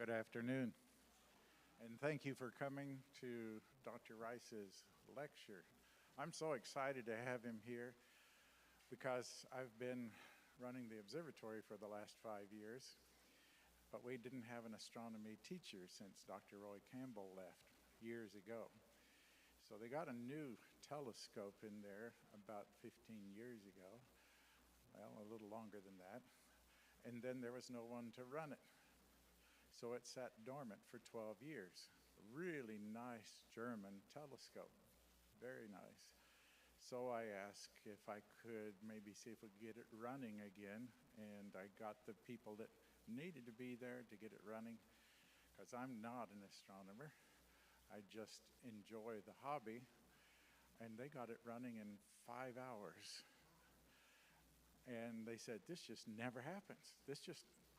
Good afternoon, and thank you for coming to Dr. Rice's lecture. I'm so excited to have him here because I've been running the observatory for the last 5 years, but we didn't have an astronomy teacher since Dr. Roy Campbell left years ago. So they got a new telescope in there about 15 years ago, well, a little longer than that, and then there was no one to run it. So it sat dormant for 12 years. Really nice German telescope, very nice. So I asked if I could maybe see if we could get it running again, and I got the people that needed to be there to get it running, because I'm not an astronomer. I just enjoy the hobby, and they got it running in 5 hours. And they said, this just never happens.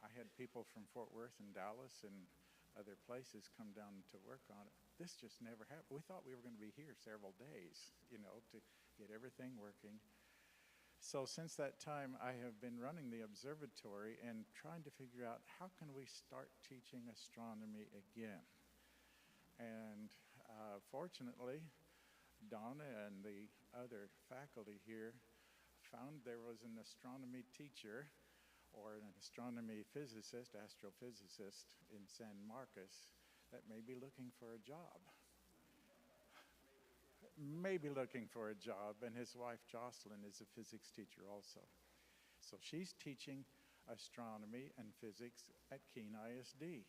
I had people from Fort Worth and Dallas and other places come down to work on it. This just never happened. We thought we were going to be here several days, to get everything working. So since that time, I have been running the observatory and trying to figure out how can we start teaching astronomy again. And fortunately, Donna and the other faculty here found there was an astronomy teacher or an astronomy physicist, astrophysicist in San Marcos that may be looking for a job. And his wife Jocelyn is a physics teacher also. So she's teaching astronomy and physics at Keene ISD.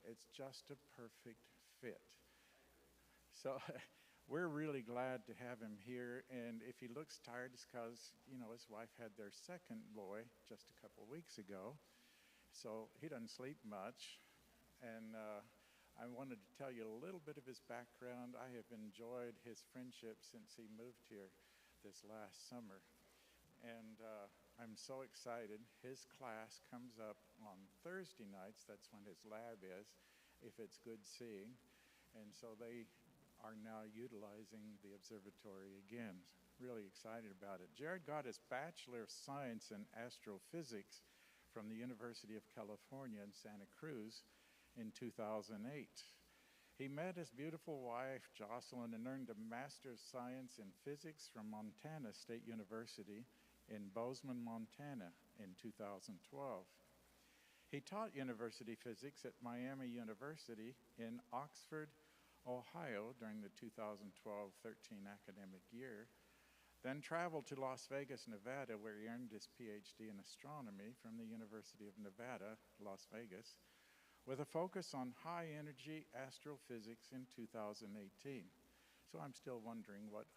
It's just a perfect fit. So we're really glad to have him here, and if he looks tired, it's because, his wife had their second boy just a couple of weeks ago, so he doesn't sleep much. And I wanted to tell you a little bit of his background. I have enjoyed his friendship since he moved here this last summer, and I'm so excited. His class comes up on Thursday nights. That's when his lab is, if it's good seeing, and so they are now utilizing the observatory again. Really excited about it. Jared got his Bachelor of Science in Astrophysics from the University of California in Santa Cruz in 2008. He met his beautiful wife, Jocelyn, and earned a Master of Science in Physics from Montana State University in Bozeman, Montana in 2012. He taught university physics at Miami University in Oxford, Ohio during the 2012-13 academic year, then traveled to Las Vegas, Nevada, where he earned his PhD in astronomy from the University of Nevada, Las Vegas, with a focus on high-energy astrophysics in 2018. So I'm still wondering what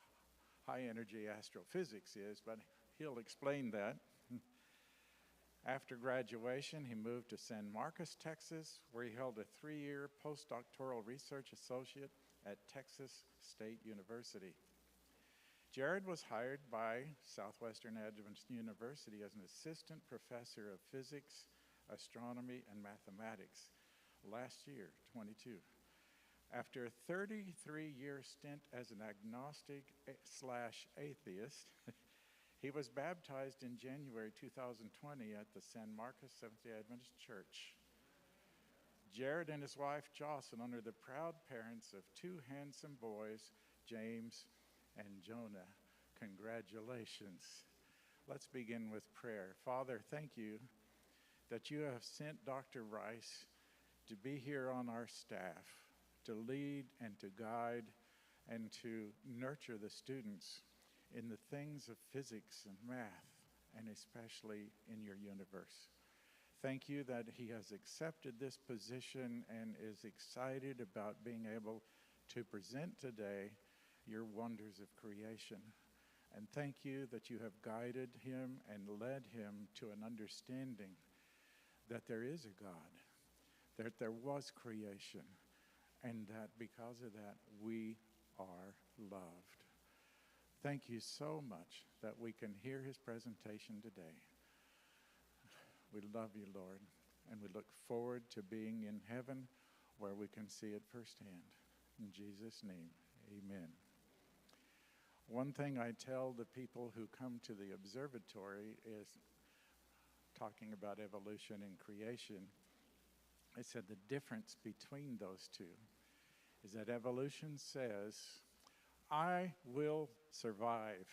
high-energy astrophysics is, but he'll explain that. After graduation, he moved to San Marcos, Texas, where he held a 3-year postdoctoral research associate at Texas State University. Jared was hired by Southwestern Adventist University as an assistant professor of physics, astronomy, and mathematics last year, 22. After a 33-year stint as an agnostic/atheist, he was baptized in January 2020 at the San Marcos Seventh-day Adventist Church. Jared and his wife Jocelyn are the proud parents of 2 handsome boys, James and Jonah. Congratulations. Let's begin with prayer. Father, thank you that you have sent Dr. Rice to be here on our staff, to lead and to guide and to nurture the students in the things of physics and math, and especially in your universe. Thank you that he has accepted this position and is excited about being able to present today your wonders of creation. And thank you that you have guided him and led him to an understanding that there is a God, that there was creation, and that because of that, we are loved. Thank you so much that we can hear his presentation today. We love you, Lord, and we look forward to being in heaven where we can see it firsthand. In Jesus' name, amen. One thing I tell the people who come to the observatory is, talking about evolution and creation, I said the difference between those two is that evolution says, I will survive.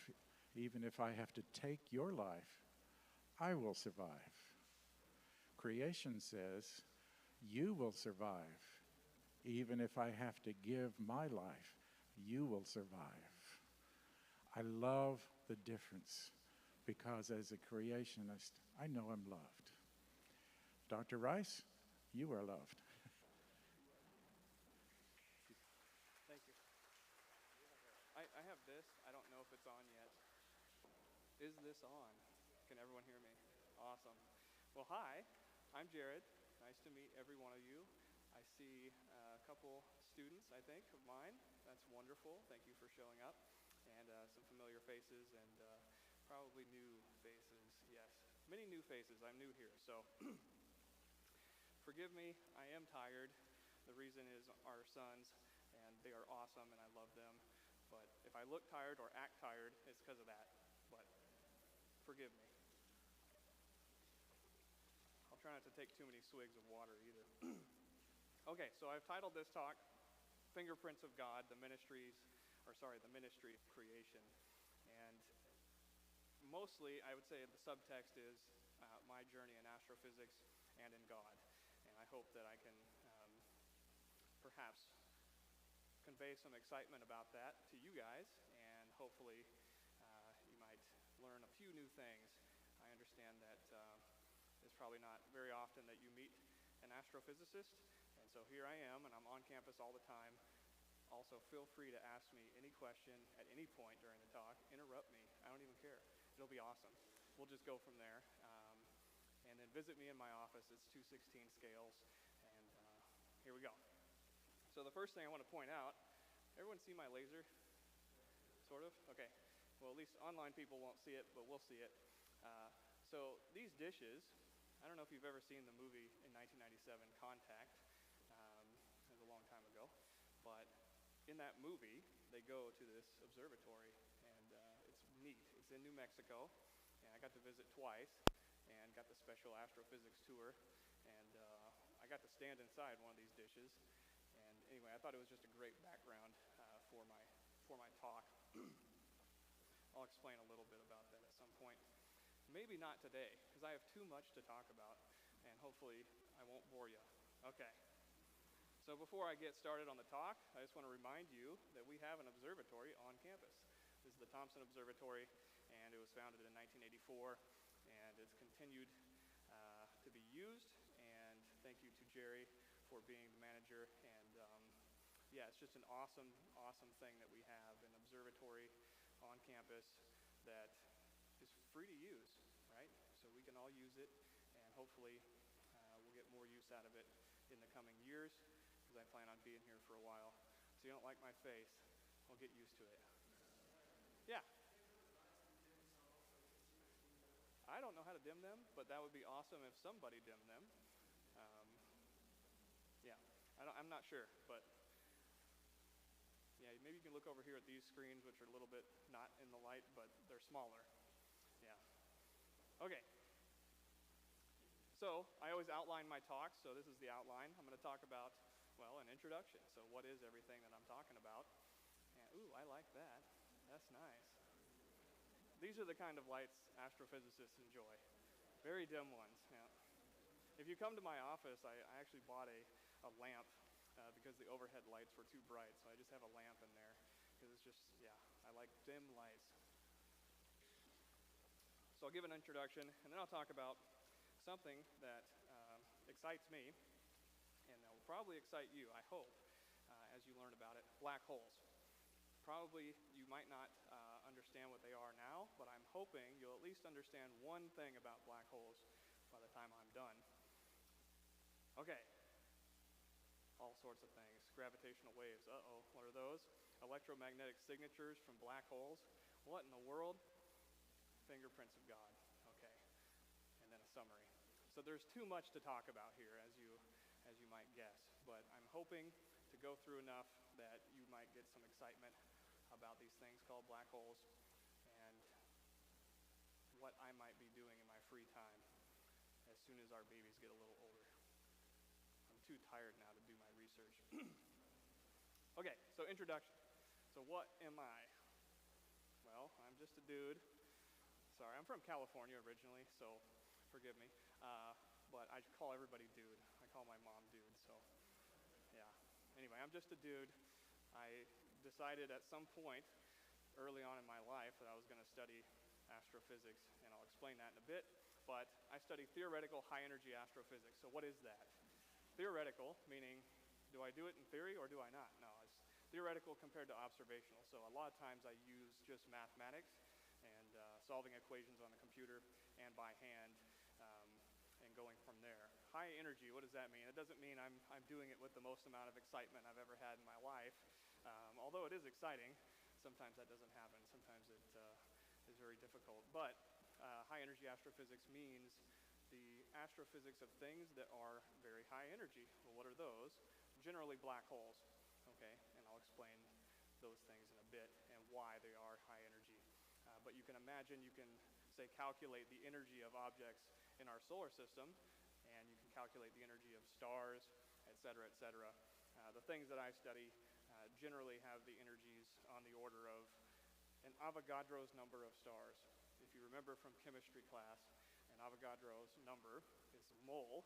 Even if I have to take your life, I will survive. Creation says, you will survive. Even if I have to give my life, you will survive. I love the difference because as a creationist, I know I'm loved. Dr. Rice, you are loved. Thank you. I have this. I don't know if it's on yet. Is this on? Can everyone hear me? Awesome. Well, hi. I'm Jared. Nice to meet every one of you. I see a couple students, I think, of mine. That's wonderful. Thank you for showing up. And some familiar faces and probably new faces. Yes, many new faces. I'm new here, so forgive me. I am tired. The reason is our sons, and they are awesome, and I love them. But if I look tired or act tired, it's because of that. But forgive me. I'll try not to take too many swigs of water either. Okay, so I've titled this talk, Fingerprints of God, the ministry of creation. And mostly, I would say the subtext is my journey in astrophysics and in God. And I hope that I can perhaps convey some excitement about that to you guys, and hopefully you might learn a few new things. I understand that it's probably not very often that you meet an astrophysicist, and so here I am, and I'm on campus all the time. Also, feel free to ask me any question at any point during the talk. Interrupt me. I don't even care. It'll be awesome. We'll just go from there. And then visit me in my office. It's 216 scales, and here we go. So the first thing I want to point out, everyone see my laser? Sort of? Okay. Well, at least online people won't see it, but we'll see it. So these dishes, I don't know if you've ever seen the movie in 1997, Contact. It was a long time ago. But in that movie, they go to this observatory, and it's neat. It's in New Mexico, and I got to visit twice and got the special astrophysics tour, and I got to stand inside one of these dishes. And anyway, I thought it was just a great background for my talk. I'll explain a little bit about that at some point. Maybe not today, because I have too much to talk about, and hopefully I won't bore you. Okay. So before I get started on the talk, I just want to remind you that we have an observatory on campus. This is the Thompson Observatory, and it was founded in 1984, and it's continued to be used. And thank you to Jerry for being the manager. And yeah, it's just an awesome, awesome thing that we have, an observatory on campus that is free to use, right? So we can all use it, and hopefully we'll get more use out of it in the coming years, because I plan on being here for a while. So you don't like my face, I'll get used to it. Yeah. I don't know how to dim them, but that would be awesome if somebody dimmed them. Yeah, I'm not sure, but yeah, maybe you can look over here at these screens, which are a little bit not in the light, but they're smaller. Yeah. Okay. So I always outline my talks, so this is the outline. I'm going to talk about, well, an introduction. So what is everything that I'm talking about? And, ooh, I like that. That's nice. These are the kind of lights astrophysicists enjoy. Very dim ones. Yeah. If you come to my office, I actually bought a lamp because the overhead lights were too bright, so I just have a lamp in there because it's just, yeah, I like dim lights. So I'll give an introduction, and then I'll talk about something that excites me, and that will probably excite you, I hope, as you learn about it, black holes. Probably you might not understand what they are now, but I'm hoping you'll at least understand one thing about black holes by the time I'm done. Okay. All sorts of things. Gravitational waves. Uh-oh, what are those? Electromagnetic signatures from black holes. What in the world? Fingerprints of God. Okay. And then a summary. So there's too much to talk about here, as you might guess. But I'm hoping to go through enough that you might get some excitement about these things called black holes and what I might be doing in my free time as soon as our babies get a little older. too tired now to do my research. Okay, so introduction. So what am I? Well, I'm just a dude. Sorry, I'm from California originally, so forgive me. But I call everybody dude. I call my mom dude, so yeah. Anyway, I'm just a dude. I decided at some point early on in my life that I was going to study astrophysics, and I'll explain that in a bit. But I study theoretical high-energy astrophysics. So what is that? Theoretical, meaning do I do it in theory or do I not? No, it's theoretical compared to observational. So a lot of times I use just mathematics and solving equations on the computer and by hand and going from there. High energy, what does that mean? It doesn't mean I'm doing it with the most amount of excitement I've ever had in my life. Although it is exciting, sometimes that doesn't happen. Sometimes it is very difficult. But high energy astrophysics means the astrophysics of things that are very high energy. Well, what are those? Generally black holes, okay? And I'll explain those things in a bit and why they are high energy. But you can imagine, you can say calculate the energy of objects in our solar system, and you can calculate the energy of stars, et cetera, et cetera. The things that I study generally have the energies on the order of an Avogadro's number of stars. If you remember from chemistry class, an Avogadro's number is a mole.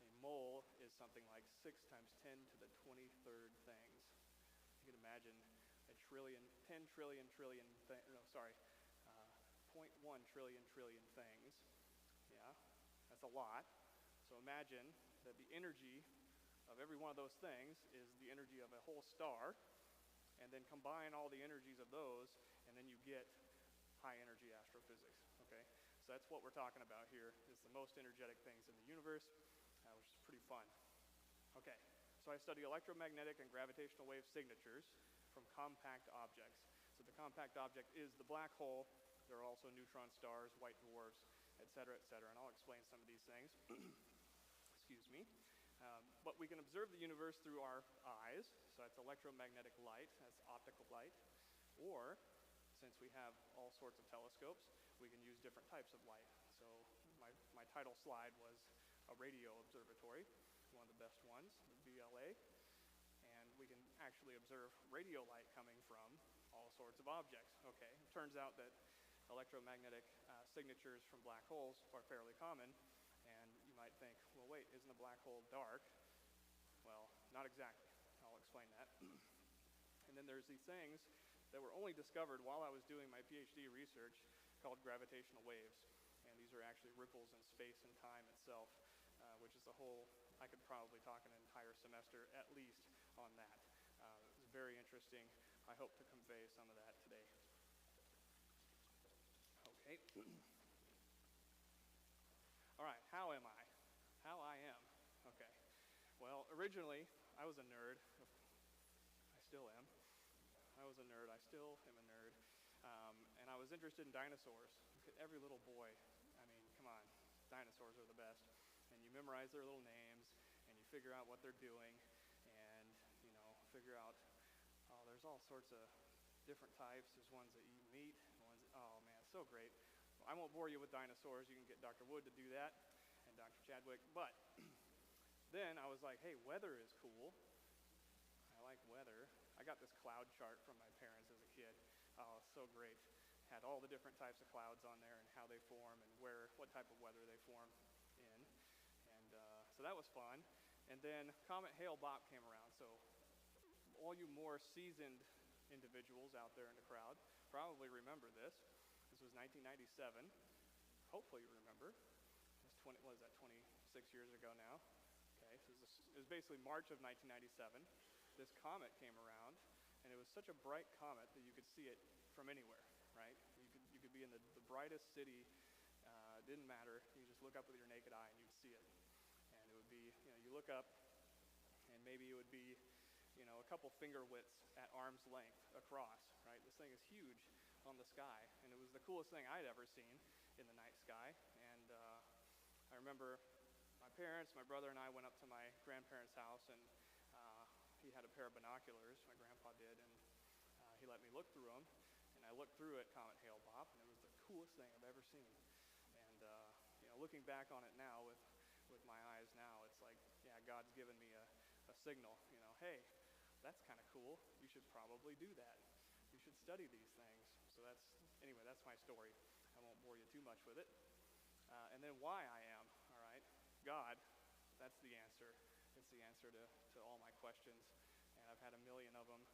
A mole is something like 6 times 10 to the 23rd things. You can imagine a trillion, 10 trillion trillion, 0.1 trillion trillion things. Yeah, that's a lot. So imagine that the energy of every one of those things is the energy of a whole star, and then combine all the energies of those, and then you get high energy astrophysics, okay? So that's what we're talking about here, is the most energetic things in the universe, which is pretty fun. Okay, so I study electromagnetic and gravitational wave signatures from compact objects. So the compact object is the black hole. There are also neutron stars, white dwarfs, et cetera, and I'll explain some of these things. Excuse me. But we can observe the universe through our eyes, so that's electromagnetic light, that's optical light, or since we have all sorts of telescopes, we can use different types of light. So my title slide was a radio observatory, one of the best ones, the VLA, and we can actually observe radio light coming from all sorts of objects. Okay, it turns out that electromagnetic signatures from black holes are fairly common, and you might think, well, wait, isn't a black hole dark? Well, not exactly. I'll explain that. And then there's these things that were only discovered while I was doing my PhD research called gravitational waves. And these are actually ripples in space and time itself, which is a whole, I could probably talk an entire semester at least on that. It's very interesting. I hope to convey some of that today. Okay. All right, how am I? How I am. Okay. Well, originally, I was a nerd. I still am. I was a nerd. I still am a nerd. And I was interested in dinosaurs. Look at every little boy. I mean, come on. Dinosaurs are the best. And you memorize their little names, and you figure out what they're doing, and, you know, figure out, oh, there's all sorts of different types. There's ones that eat meat. Oh, man, so great. Well, I won't bore you with dinosaurs. You can get Dr. Wood to do that, and Dr. Chadwick. But then I was like, hey, weather is cool. I like weather. I got this cloud chart from my parents as a kid. Oh, so great. Had all the different types of clouds on there and how they form and what type of weather they form in. And so that was fun. And then Comet Hale-Bopp came around. So all you more seasoned individuals out there in the crowd probably remember this. This was 1997. Hopefully you remember. It's 26 years ago now. Okay, so it was basically March of 1997. This comet came around, and it was such a bright comet that you could see it from anywhere, right? You could be in the brightest city. It didn't matter. You just look up with your naked eye, and you'd see it. And it would be, you know, you look up, and maybe it would be, you know, a couple finger widths at arm's length across, right? This thing is huge on the sky, and it was the coolest thing I'd ever seen in the night sky. And I remember my parents, my brother, and I went up to my grandparents' house, and he had a pair of binoculars, my grandpa did, and he let me look through them, and I looked through at Comet Hale-Bopp, and it was the coolest thing I've ever seen. And you know, looking back on it now with my eyes now, it's like, yeah, God's given me a signal, hey, that's kind of cool. You should probably do that. You should study these things. So that's my story. I won't bore you too much with it. And then why I am, all right? God, that's the answer. It's the answer to all my questions. And I've had a million of them,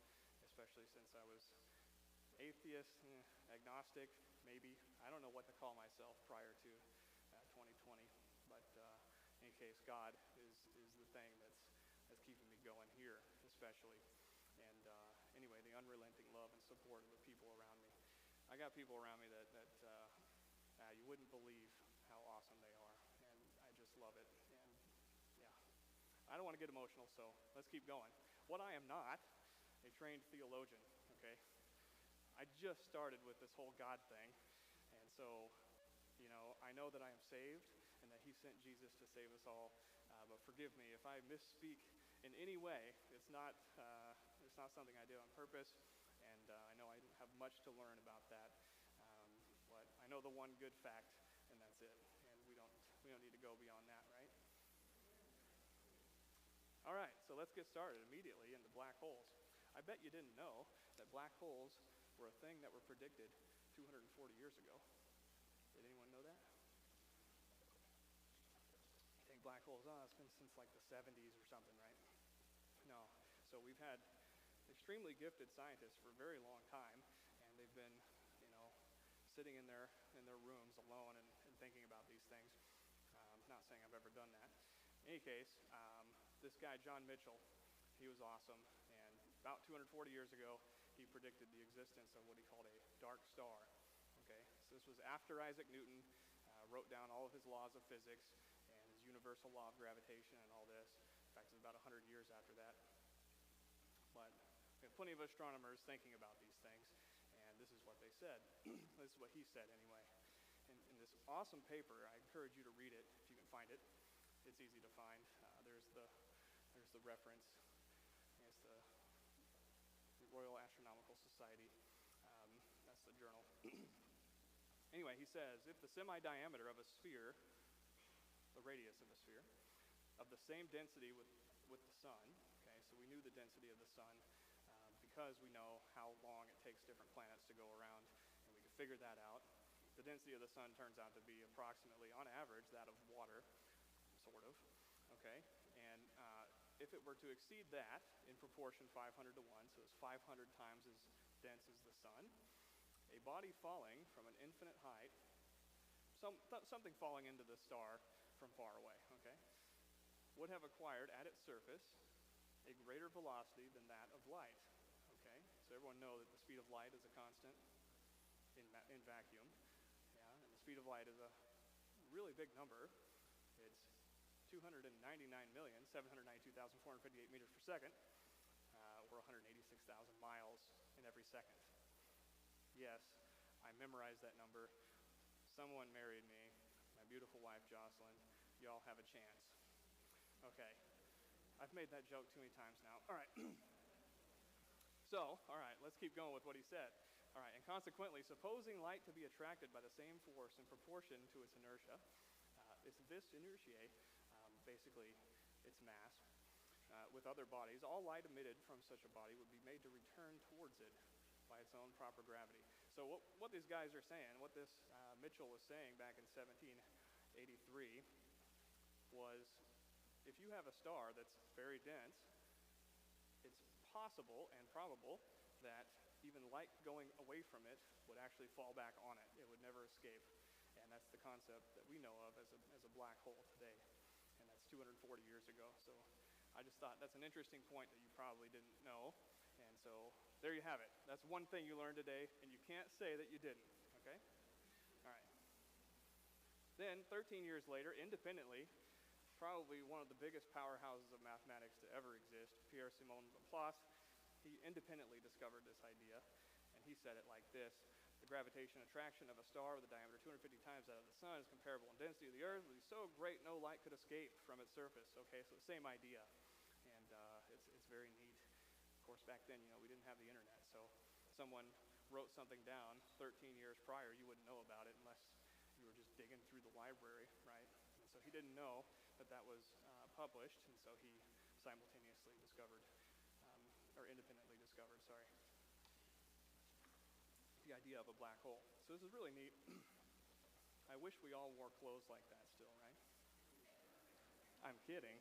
especially since I was atheist, agnostic, maybe. I don't know what to call myself prior to 2020. But in any case, God is the thing that's keeping me going here, especially. And anyway, the unrelenting love and support of the people around me. I got people around me that you wouldn't believe how awesome they are, and I just love it. And yeah, I don't want to get emotional, so let's keep going. What I am not, a trained theologian, okay? I just started with this whole God thing, and so, I know that I am saved and that he sent Jesus to save us all, but forgive me if I misspeak in any way. It's not something I do on purpose, and I know I have much to learn about that, but I know the one good fact, and that's it, and we don't need to go beyond that, right? All right, so let's get started immediately into black holes. I bet you didn't know that black holes were a thing that were predicted 240 years ago. Did anyone know that? You think black holes, it's been since like the 70s or something, right? No. So we've had extremely gifted scientists for a very long time, and they've been, sitting in their rooms alone and thinking about these things. Not saying I've ever done that. In any case, this guy, John Mitchell, he was awesome, and about 240 years ago, he predicted the existence of what he called a dark star. Okay, so this was after Isaac Newton wrote down all of his laws of physics and his universal law of gravitation and all this. In fact, it's about 100 years after that. But we have plenty of astronomers thinking about these things, and this is what they said. This is what he said anyway. In this awesome paper, I encourage you to read it if you can find it. It's easy to find. There's the reference. It's the Royal Astronomical Society. That's the journal. Anyway, he says, if the semi-diameter of a sphere, the radius of a sphere, of the same density with the sun, okay, so we knew the density of the sun because we know how long it takes different planets to go around, and we can figure that out. The density of the sun turns out to be approximately, on average, that of water, sort of, okay? And if it were to exceed that in proportion 500 to 1, so it's 500 times as dense as the sun, a body falling from an infinite height, something falling into the star from far away, okay, would have acquired at its surface a greater velocity than that of light, okay? So everyone knows that the speed of light is a constant in vacuum, yeah, and the speed of light is a really big number. It's 299,792,458 meters per second, or 186,000 miles in every second. Yes, I memorized that number. Someone married me, my beautiful wife, Jocelyn. Y'all have a chance. Okay, I've made that joke too many times now. All right. So, all right, let's keep going with what he said. All right, and consequently, supposing light to be attracted by the same force in proportion to its inertia, it's this inertiae, basically its mass, with other bodies, all light emitted from such a body would be made to return towards it by its own proper gravity. So what these guys are saying, what this Mitchell was saying back in 1783 was, if you have a star that's very dense, it's possible and probable that even light going away from it would actually fall back on it. It would never escape. And that's the concept that we know of as a black hole today. And that's 240 years ago. So I just thought that's an interesting point that you probably didn't know. And so there you have it. That's one thing you learned today, and you can't say that you didn't, okay? All right. Then 13 years later, independently, probably one of the biggest powerhouses of mathematics to ever exist, Pierre-Simon Laplace, he independently discovered this idea, and he said it like this: the gravitation attraction of a star with a diameter 250 times that of the sun is comparable in density to the Earth, would be so great no light could escape from its surface. Okay, so same idea, and it's very neat. Of course, back then, we didn't have the internet, so someone wrote something down 13 years prior, you wouldn't know about it unless you were just digging through the library, right? And so he didn't know that was published, and so he simultaneously discovered, or independently discovered, sorry, the idea of a black hole. So this is really neat. I wish we all wore clothes like that still, right? I'm kidding.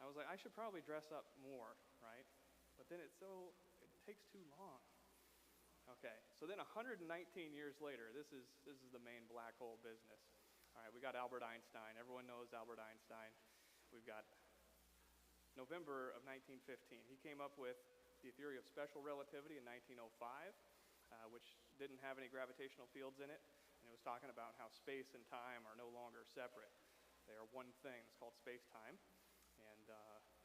I was like, I should probably dress up more, right? But then it takes too long. Okay, so then 119 years later, this is the main black hole business. All right, we got Albert Einstein. Everyone knows Albert Einstein. We've got November of 1915. He came up with the theory of special relativity in 1905, which didn't have any gravitational fields in it. And it was talking about how space and time are no longer separate. They are one thing. It's called space-time. And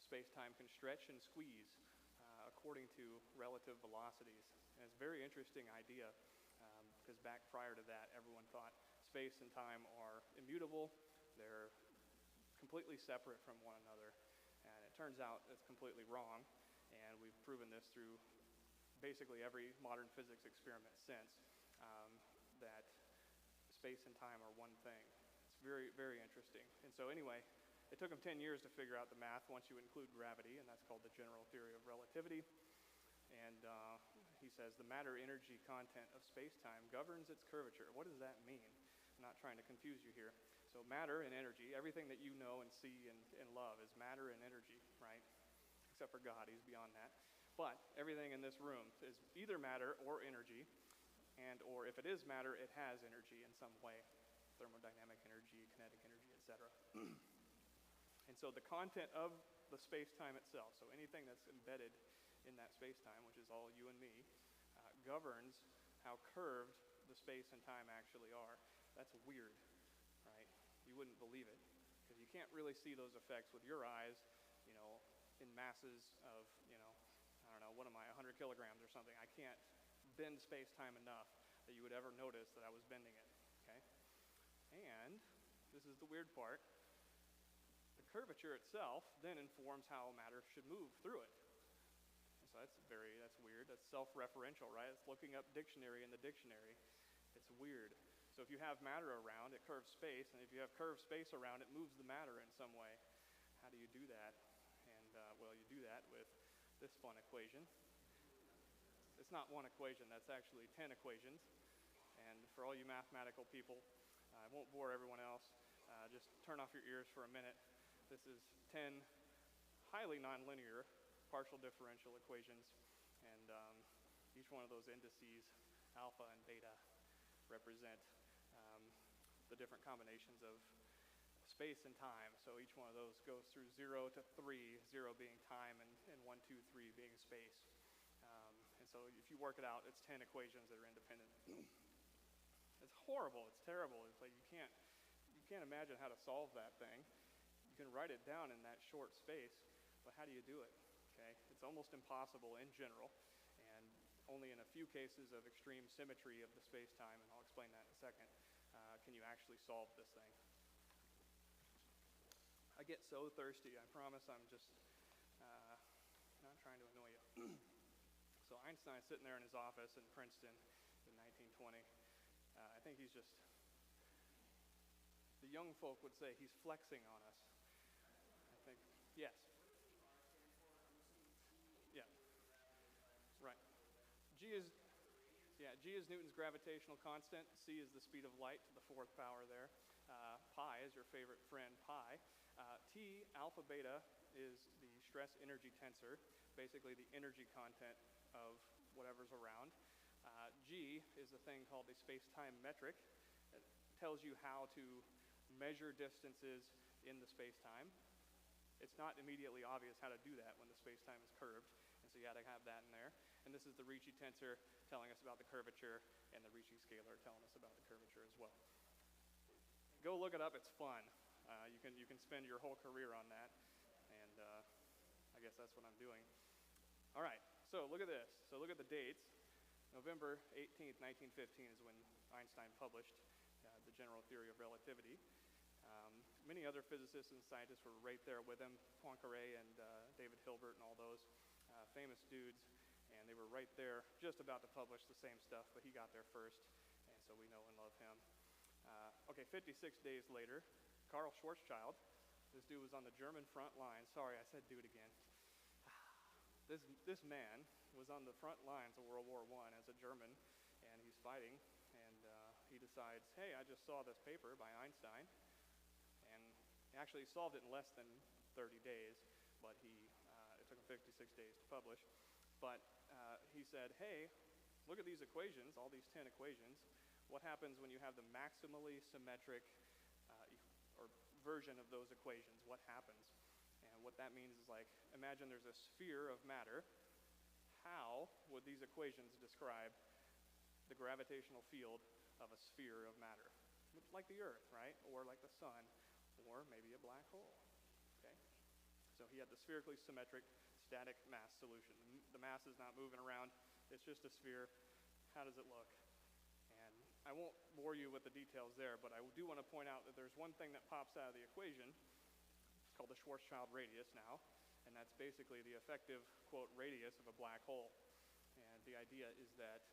space-time can stretch and squeeze according to relative velocities. And it's a very interesting idea because back prior to that, everyone thought space and time are immutable. They're completely separate from one another. And it turns out it's completely wrong. And we've proven this through basically every modern physics experiment since, that space and time are one thing. It's very, very interesting. And so anyway, it took him 10 years to figure out the math once you include gravity, and that's called the general theory of relativity. And he says the matter-energy content of space-time governs its curvature. What does that mean? I'm not trying to confuse you here. So matter and energy, everything that you know and see and love is matter and energy, right? Except for God, he's beyond that. But everything in this room is either matter or energy, and or if it is matter, it has energy in some way, thermodynamic energy, kinetic energy, etc. And so the content of the space-time itself, so anything that's embedded in that space-time, which is all you and me, governs how curved the space and time actually are. That's weird, right? You wouldn't believe it, because you can't really see those effects with your eyes, in masses of, I don't know, what am I, 100 kilograms or something. I can't bend space-time enough that you would ever notice that I was bending it, okay? And this is the weird part. The curvature itself then informs how matter should move through it. So that's weird. That's self-referential, right? It's looking up dictionary in the dictionary. It's weird. So if you have matter around, it curves space, and if you have curved space around, it moves the matter in some way. How do you do that? And, well, you do that with this fun equation. It's not one equation, that's actually 10 equations. And for all you mathematical people, I won't bore everyone else. Just turn off your ears for a minute. This is 10 highly nonlinear partial differential equations, and each one of those indices, alpha and beta, represent the different combinations of space and time. So each one of those goes through 0 to 3, 0 being time and 1, 2, 3 being space. And so if you work it out, it's 10 equations that are independent. It's horrible. It's terrible. It's like you can't imagine how to solve that thing. You can write it down in that short space, but how do you do it? Okay, it's almost impossible in general, and only in a few cases of extreme symmetry of the space-time, and I'll explain that in a second, can you actually solve this thing. I get so thirsty. I promise I'm just not trying to annoy you. So Einstein's sitting there in his office in Princeton in 1920. I think he's just, the young folk would say he's flexing on us. I think, yes. Yeah. Right. G is Newton's gravitational constant. C is the speed of light to the fourth power there. Pi is your favorite friend, pi. T, alpha beta, is the stress energy tensor, basically the energy content of whatever's around. G is a thing called the space-time metric. It tells you how to measure distances in the space-time. It's not immediately obvious how to do that when the space-time is curved, and so you got to have that in there. And this is the Ricci tensor telling us about the curvature, and the Ricci scalar telling us about the curvature as well. Go look it up. It's fun. You can spend your whole career on that, and I guess that's what I'm doing. All right, so look at this. So look at the dates. November 18th, 1915 is when Einstein published the general theory of relativity. Many other physicists and scientists were right there with him, Poincaré and David Hilbert and all those famous dudes, and they were right there just about to publish the same stuff, but he got there first, and so we know and love him. Okay, 56 days later, Carl Schwarzschild This dude was on the German front line. Sorry, I said dude again. This man was on the front lines of World War I as a German, and he's fighting, and he decides, hey, I just saw this paper by Einstein, and actually he solved it in less than 30 days, but it took him 56 days to publish. But he said, hey, look at these equations, all these 10 equations. What happens when you have the maximally symmetric or version of those equations? What happens? And what that means is, like, imagine there's a sphere of matter. How would these equations describe the gravitational field of a sphere of matter? Like the Earth, right? Or like the sun, or maybe a black hole. Okay? So he had the spherically symmetric static mass solution. The mass is not moving around. It's just a sphere. How does it look? And I won't bore you with the details there, but I do want to point out that there's one thing that pops out of the equation. It's called the Schwarzschild radius now, and that's basically the effective, quote, radius of a black hole. And the idea is that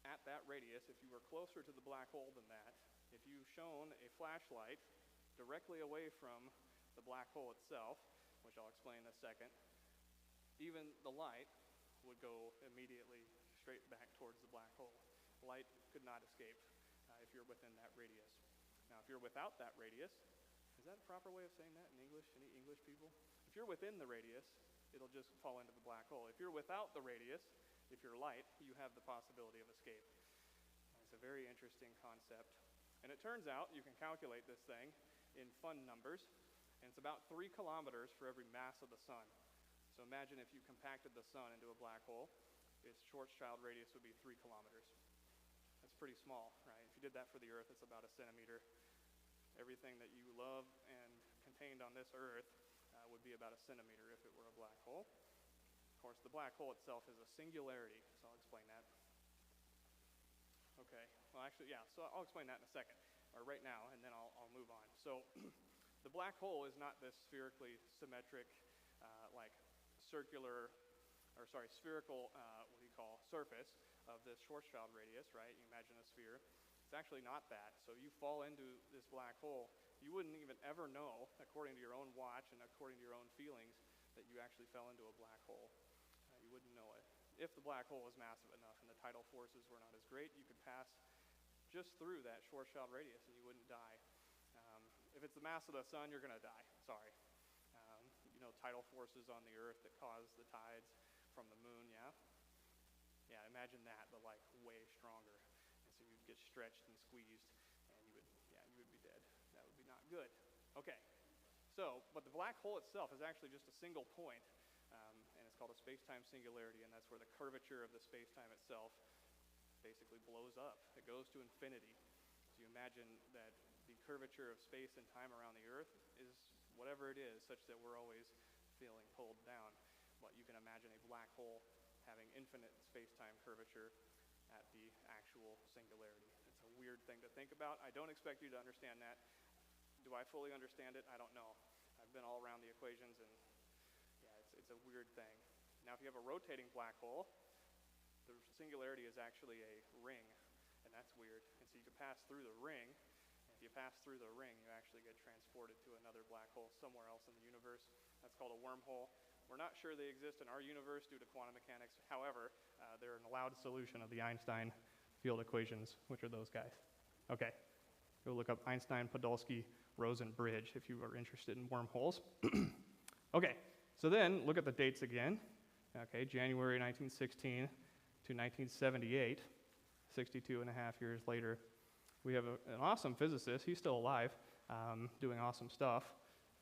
at that radius, if you were closer to the black hole than that, if you shone a flashlight directly away from the black hole itself, which I'll explain in a second, even the light would go immediately straight back towards the black hole. Light could not escape if you're within that radius. Now, if you're without that radius, is that a proper way of saying that in English? Any English people? If you're within the radius, it'll just fall into the black hole. If you're without the radius, if you're light, you have the possibility of escape. It's a very interesting concept. And it turns out you can calculate this thing in fun numbers, and it's about 3 kilometers for every mass of the sun. So imagine if you compacted the sun into a black hole, its Schwarzschild radius would be 3 kilometers. That's pretty small, right? If you did that for the Earth, it's about a centimeter. Everything that you love and contained on this Earth would be about a centimeter if it were a black hole. Of course, the black hole itself is a singularity, so I'll explain that. Okay, well actually, yeah, so I'll explain that in a second, or right now, and then I'll move on. So the black hole is not this spherically symmetric, spherical, surface of this Schwarzschild radius, right? You imagine a sphere. It's actually not that. So you fall into this black hole, you wouldn't even ever know, according to your own watch and according to your own feelings, that you actually fell into a black hole. You wouldn't know it. If the black hole was massive enough and the tidal forces were not as great, you could pass just through that Schwarzschild radius and you wouldn't die. If it's the mass of the sun, you're going to die. Sorry. Tidal forces on the Earth that cause the tides from the moon, yeah? Yeah, imagine that, but like way stronger. And so you'd get stretched and squeezed, and you would be dead. That would be not good. Okay, but the black hole itself is actually just a single point, and it's called a space-time singularity, and that's where the curvature of the space-time itself basically blows up. It goes to infinity. So you imagine that the curvature of space and time around the Earth is whatever it is, such that we're always feeling pulled down. But you can imagine a black hole having infinite space-time curvature at the actual singularity. It's a weird thing to think about. I don't expect you to understand that. Do I fully understand it? I don't know. I've been all around the equations, and yeah, it's a weird thing. Now, if you have a rotating black hole, the singularity is actually a ring, and that's weird. And so you can pass through the ring. If you pass through the ring, you actually get transported to another black hole somewhere else in the universe. That's called a wormhole. We're not sure they exist in our universe due to quantum mechanics. However, they're an allowed solution of the Einstein field equations, which are those guys. Okay, go look up Einstein, Podolsky, Rosen bridge if you are interested in wormholes. Okay, so then look at the dates again. Okay, January 1916 to 1978, 62 and a half years later. We have an awesome physicist. He's still alive, doing awesome stuff.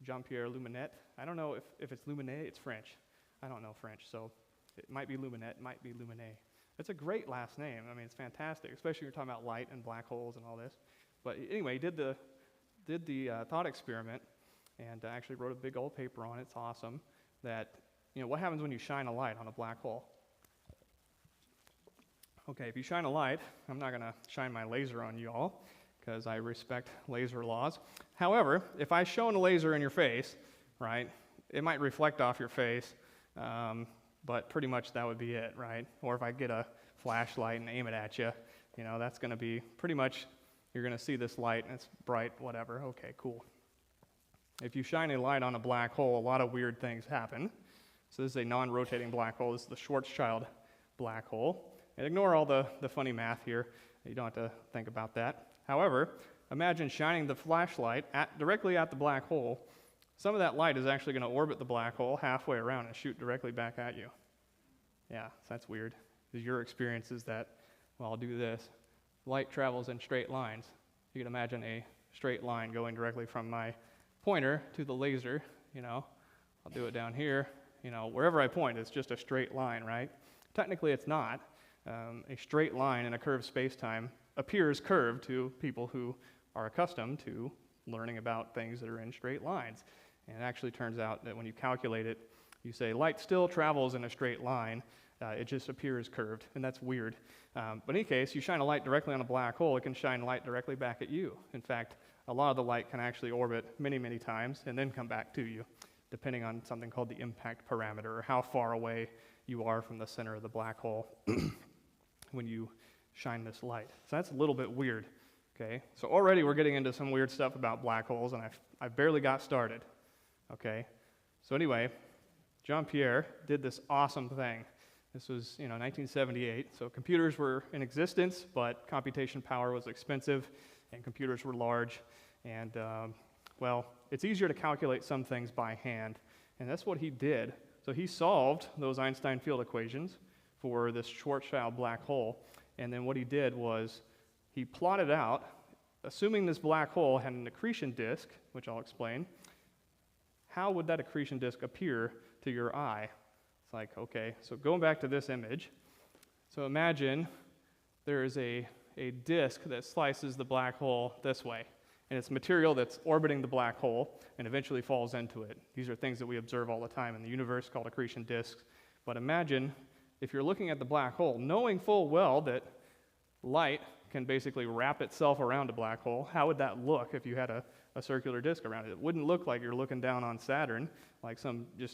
Jean-Pierre Luminet. I don't know if it's Luminet, it's French. I don't know French, so it might be Luminet, it might be Luminet. It's a great last name. I mean, it's fantastic, especially when you're talking about light and black holes and all this. But anyway, he did the thought experiment and actually wrote a big old paper on it. It's awesome. That, what happens when you shine a light on a black hole? Okay, if you shine a light, I'm not going to shine my laser on you all because I respect laser laws. However, if I shone a laser in your face, right, it might reflect off your face, but pretty much that would be it, right? Or if I get a flashlight and aim it at you, that's going to be pretty much, you're going to see this light and it's bright, whatever. Okay, cool. if you shine a light on a black hole, a lot of weird things happen. So this is a non-rotating black hole. This is the Schwarzschild black hole. And ignore all the funny math here. You don't have to think about that. However, imagine shining the flashlight directly at the black hole. Some of that light is actually going to orbit the black hole halfway around and shoot directly back at you. Yeah, that's weird. Because your experience is that, well, I'll do this. Light travels in straight lines. You can imagine a straight line going directly from my pointer to the laser. I'll do it down here. Wherever I point, it's just a straight line, right? Technically, it's not. A straight line in a curved space-time appears curved to people who are accustomed to learning about things that are in straight lines. And it actually turns out that when you calculate it, you say light still travels in a straight line, it just appears curved, and that's weird. But in any case, you shine a light directly on a black hole, it can shine light directly back at you. In fact, a lot of the light can actually orbit many, many times and then come back to you, depending on something called the impact parameter, or how far away you are from the center of the black hole when you shine this light. So that's a little bit weird, okay? So already we're getting into some weird stuff about black holes, and I've barely got started, okay? So anyway, Jean-Pierre did this awesome thing. This was, 1978, so computers were in existence, but computation power was expensive, and computers were large, and, it's easier to calculate some things by hand, and that's what he did. So he solved those Einstein field equations for this Schwarzschild black hole, and then what he did was he plotted out, assuming this black hole had an accretion disk, which I'll explain, how would that accretion disk appear to your eye? It's like, okay, so going back to this image, so imagine there is a disk that slices the black hole this way, and it's material that's orbiting the black hole and eventually falls into it. These are things that we observe all the time in the universe called accretion disks. But imagine if you're looking at the black hole, knowing full well that light can basically wrap itself around a black hole, how would that look if you had a circular disk around it? It wouldn't look like you're looking down on Saturn, like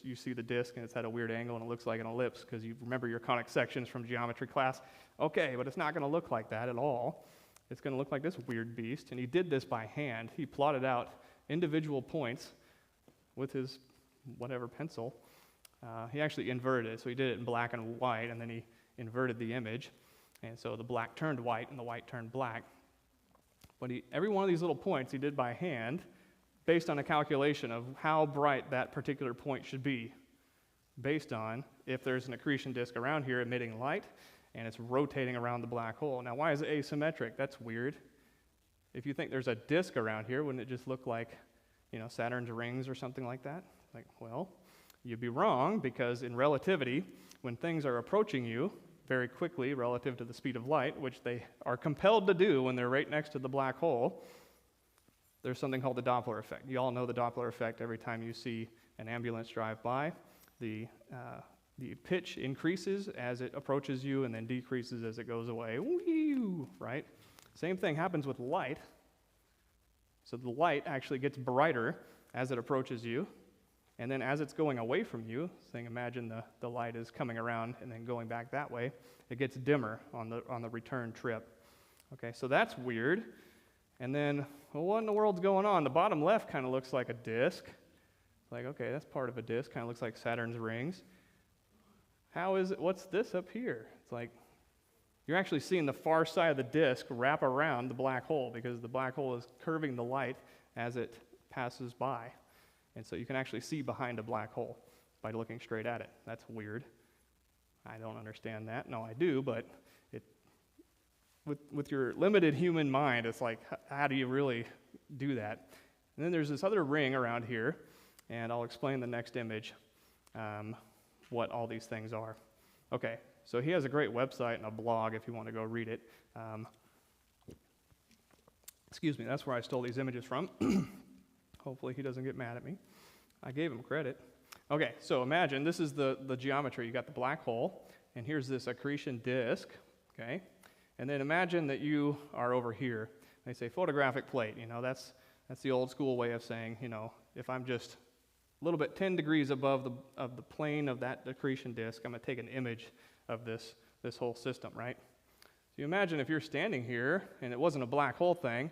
you see the disk and it's at a weird angle and it looks like an ellipse because you remember your conic sections from geometry class. Okay, but it's not going to look like that at all. It's going to look like this weird beast, and he did this by hand. He plotted out individual points with his whatever pencil. He actually inverted it, so he did it in black and white, and then he inverted the image, and so the black turned white and the white turned black. But every one of these little points he did by hand based on a calculation of how bright that particular point should be, based on if there's an accretion disk around here emitting light, and it's rotating around the black hole. Now, why is it asymmetric? That's weird. If you think there's a disk around here, wouldn't it just look like, Saturn's rings or something like that? Like, well, you'd be wrong, because in relativity, when things are approaching you very quickly relative to the speed of light, which they are compelled to do when they're right next to the black hole, there's something called the Doppler effect. You all know the Doppler effect. Every time you see an ambulance drive by, the pitch increases as it approaches you and then decreases as it goes away. Whee! Right? Same thing happens with light. So the light actually gets brighter as it approaches you, and then as it's going away from you, saying imagine the light is coming around and then going back that way, it gets dimmer on the return trip. Okay, so that's weird. And then, well, what in the world's going on? The bottom left kind of looks like a disk. Like, okay, that's part of a disk, kind of looks like Saturn's rings. How is it? What's this up here? It's like you're actually seeing the far side of the disk wrap around the black hole, because the black hole is curving the light as it passes by. And so you can actually see behind a black hole by looking straight at it. That's weird. I don't understand that. No, I do, but with your limited human mind, it's like, how do you really do that? And then there's this other ring around here, and I'll explain the next image what all these things are. Okay, so he has a great website and a blog if you want to go read it. Excuse me, that's where I stole these images from. Hopefully he doesn't get mad at me. I gave him credit. Okay, so imagine this is the geometry. You got the black hole, and here's this accretion disk, okay? And then imagine that you are over here. They say photographic plate. That's the old school way of saying, if I'm just a little bit 10 degrees above the plane of that accretion disk, I'm going to take an image of this whole system, right? So you imagine if you're standing here and it wasn't a black hole thing,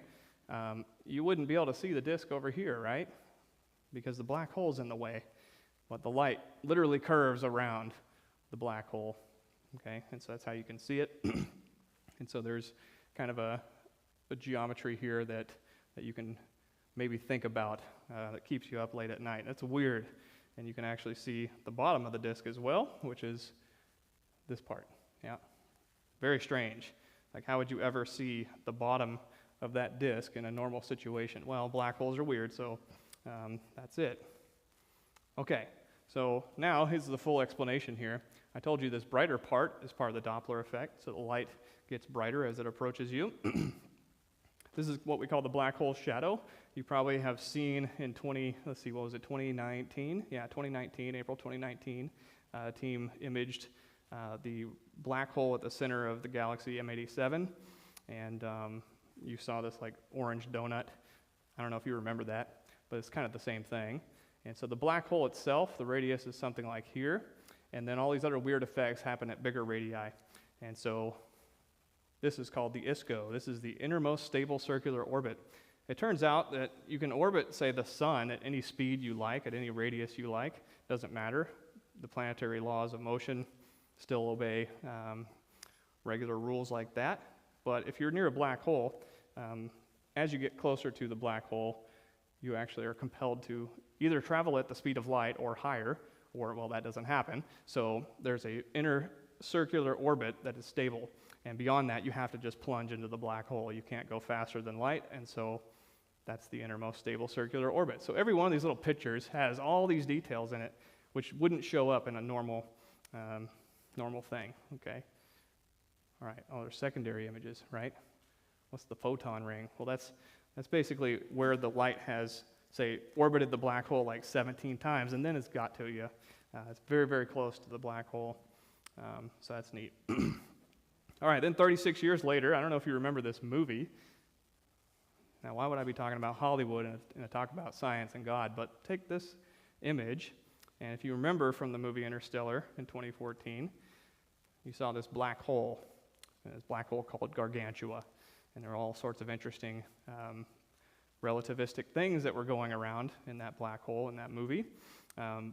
you wouldn't be able to see the disk over here, right? because the black hole's in the way, but the light literally curves around the black hole, okay? And so that's how you can see it. And so there's kind of a geometry here that you can maybe think about that keeps you up late at night. That's weird. And you can actually see the bottom of the disk as well, which is this part. Yeah, very strange. Like, how would you ever see the bottom of that disk in a normal situation? Well, black holes are weird, so that's it. Okay, so now here's the full explanation here. I told you this brighter part is part of the Doppler effect, so the light gets brighter as it approaches you. This is what we call the black hole shadow. You probably have seen in 2019? Yeah, 2019, April 2019, a team imaged the black hole at the center of the galaxy M87, and you saw this like orange donut. I don't know if you remember that, but it's kind of the same thing. And so the black hole itself, the radius is something like here, and then all these other weird effects happen at bigger radii. And so this is called the ISCO. This is the innermost stable circular orbit. It turns out that you can orbit, say, the sun at any speed you like, at any radius you like. Doesn't matter. The planetary laws of motion still obey regular rules like that. But if you're near a black hole, as you get closer to the black hole, you actually are compelled to either travel at the speed of light or higher, or, well, that doesn't happen. So there's an inner circular orbit that is stable. And beyond that, you have to just plunge into the black hole. You can't go faster than light, and so that's the innermost stable circular orbit. So every one of these little pictures has all these details in it, which wouldn't show up in a normal thing, okay? All right, there's secondary images, right? What's the photon ring? Well, that's basically where the light has, say, orbited the black hole like 17 times, and then it's got to you. It's very, very close to the black hole, so that's neat. All right, then 36 years later, I don't know if you remember this movie. Now, why would I be talking about Hollywood in a talk about science and God? But take this image, and if you remember from the movie Interstellar in 2014, you saw this black hole, and this black hole called Gargantua. And there are all sorts of interesting relativistic things that were going around in that black hole in that movie.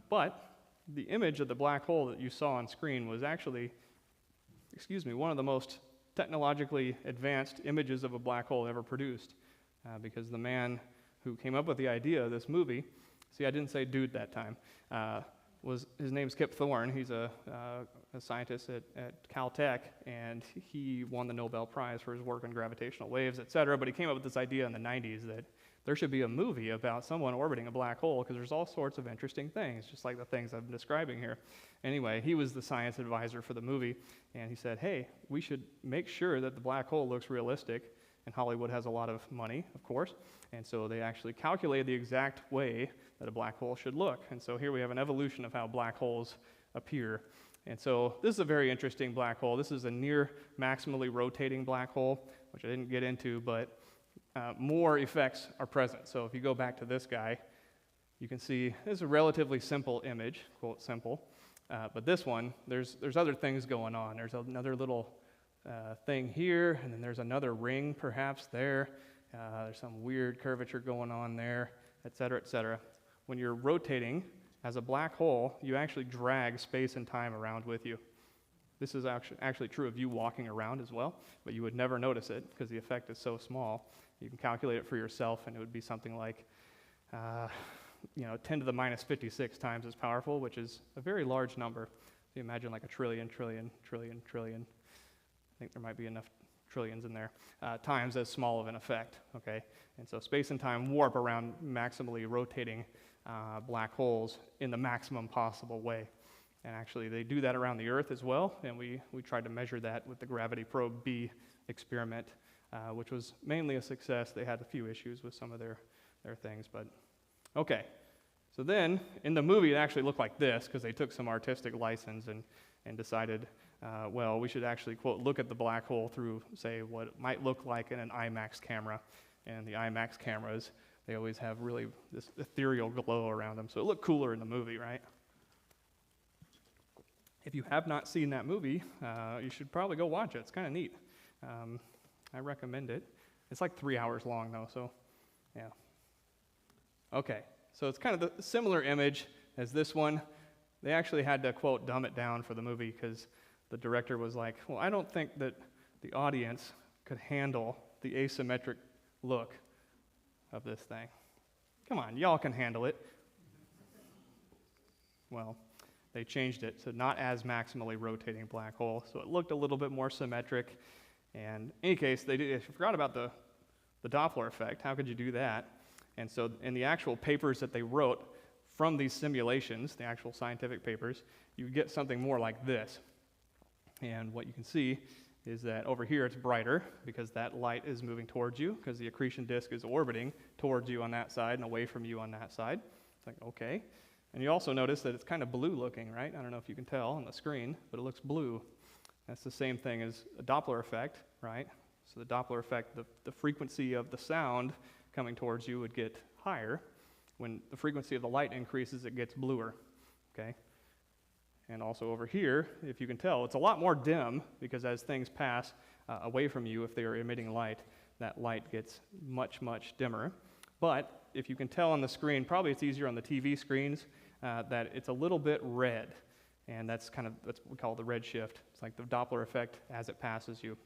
But the image of the black hole that you saw on screen was actually, one of the most technologically advanced images of a black hole ever produced, because the man who came up with the idea of this movie, see, I didn't say dude that time, his name's Kip Thorne. He's a scientist at Caltech, and he won the Nobel Prize for his work on gravitational waves, et cetera, but he came up with this idea in the 90s that there should be a movie about someone orbiting a black hole, because there's all sorts of interesting things, just like the things I'm describing here. Anyway, he was the science advisor for the movie, and he said, hey, we should make sure that the black hole looks realistic, and Hollywood has a lot of money, of course, and so they actually calculated the exact way that a black hole should look. And so here we have an evolution of how black holes appear. And so this is a very interesting black hole. This is a near maximally rotating black hole, which I didn't get into, but more effects are present. So if you go back to this guy, you can see this is a relatively simple image, quote simple, but this one, there's other things going on. There's another little thing here, and then there's another ring perhaps there. There's some weird curvature going on there, et cetera, et cetera. When you're rotating as a black hole, you actually drag space and time around with you. This is actually true of you walking around as well, but you would never notice it because the effect is so small. You can calculate it for yourself, and it would be something like 10 to the minus 56 times as powerful, which is a very large number. So you imagine like a trillion. I think there might be enough trillions in there, times as small of an effect, okay? And so space and time warp around maximally rotating black holes in the maximum possible way. And actually, they do that around the Earth as well, and we tried to measure that with the Gravity Probe B experiment, which was mainly a success. They had a few issues with some of their things, but okay. So then, in the movie, it actually looked like this, because they took some artistic license and decided, well, we should actually, quote, look at the black hole through, say, what it might look like in an IMAX camera. And the IMAX cameras, they always have really this ethereal glow around them, so it looked cooler in the movie, right? If you have not seen that movie, you should probably go watch it. It's kind of neat. I recommend it. It's like 3 hours long, though, so yeah. Okay, So it's kind of the similar image as this one. They actually had to, quote, dumb it down for the movie because the director was like, well, I don't think that the audience could handle the asymmetric look of this thing. Come on, y'all can handle it. Well, they changed it to not as maximally rotating black hole, so it looked a little bit more symmetric. And in any case, they forgot about the Doppler effect. How could you do that? And so in the actual papers that they wrote from these simulations, the actual scientific papers, you get something more like this. And what you can see is that over here it's brighter because that light is moving towards you because the accretion disk is orbiting towards you on that side and away from you on that side. It's like, okay. And you also notice that it's kind of blue looking, right? I don't know if you can tell on the screen, but it looks blue. That's the same thing as a Doppler effect, right? So the Doppler effect, the frequency of the sound coming towards you would get higher. When the frequency of the light increases, it gets bluer, okay? And also over here, if you can tell, it's a lot more dim because as things pass away from you, if they are emitting light, that light gets much, much dimmer. But if you can tell on the screen, probably it's easier on the TV screens, that it's a little bit red. And that's what we call the red shift. It's like the Doppler effect as it passes you,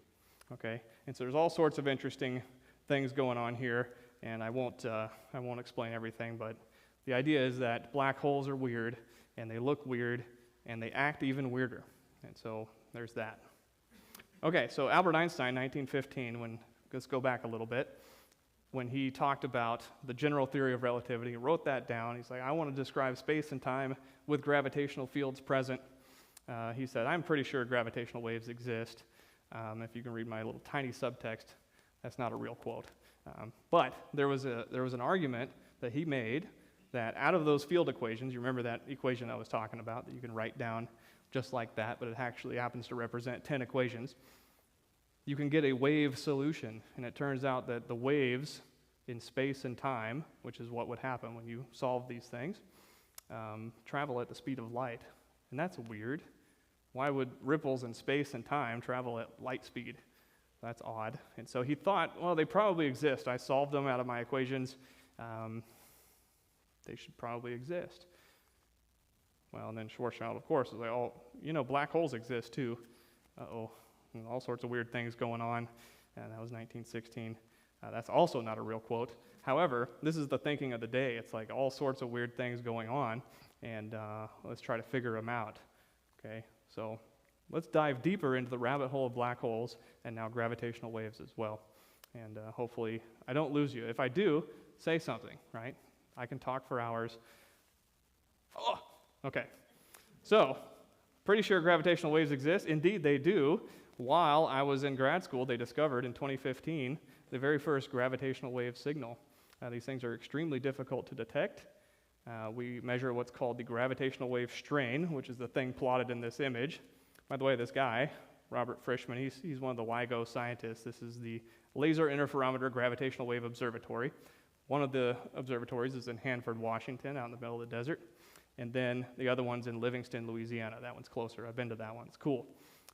okay? And so there's all sorts of interesting things going on here, and I won't explain everything, but the idea is that black holes are weird, and they look weird, and they act even weirder. And so there's that. Okay, so Albert Einstein, 1915, let's go back a little bit, when he talked about the general theory of relativity, he wrote that down. He's like, I want to describe space and time with gravitational fields present. He said, I'm pretty sure gravitational waves exist. If you can read my little tiny subtext, that's not a real quote. But there was an argument that he made that out of those field equations, you remember that equation I was talking about that you can write down just like that, but it actually happens to represent 10 equations. You can get a wave solution, and it turns out that the waves in space and time, which is what would happen when you solve these things, travel at the speed of light. And that's weird. Why would ripples in space and time travel at light speed? That's odd. And so he thought, well, they probably exist. I solved them out of my equations. They should probably exist. Well, and then Schwarzschild, of course, was like, oh, black holes exist too. Uh-oh. And all sorts of weird things going on. And that was 1916. That's also not a real quote. However, this is the thinking of the day. It's like all sorts of weird things going on, and let's try to figure them out. Okay, so let's dive deeper into the rabbit hole of black holes and now gravitational waves as well. And hopefully I don't lose you. If I do, say something, right? I can talk for hours. Oh, okay. So, pretty sure gravitational waves exist. Indeed, they do. While I was in grad school, they discovered in 2015 the very first gravitational wave signal. These things are extremely difficult to detect. We measure what's called the gravitational wave strain, which is the thing plotted in this image. By the way, this guy, Robert Frischmann, he's one of the LIGO scientists. This is the Laser Interferometer Gravitational Wave Observatory. One of the observatories is in Hanford, Washington, out in the middle of the desert. And then the other one's in Livingston, Louisiana. That one's closer. I've been to that one. It's cool.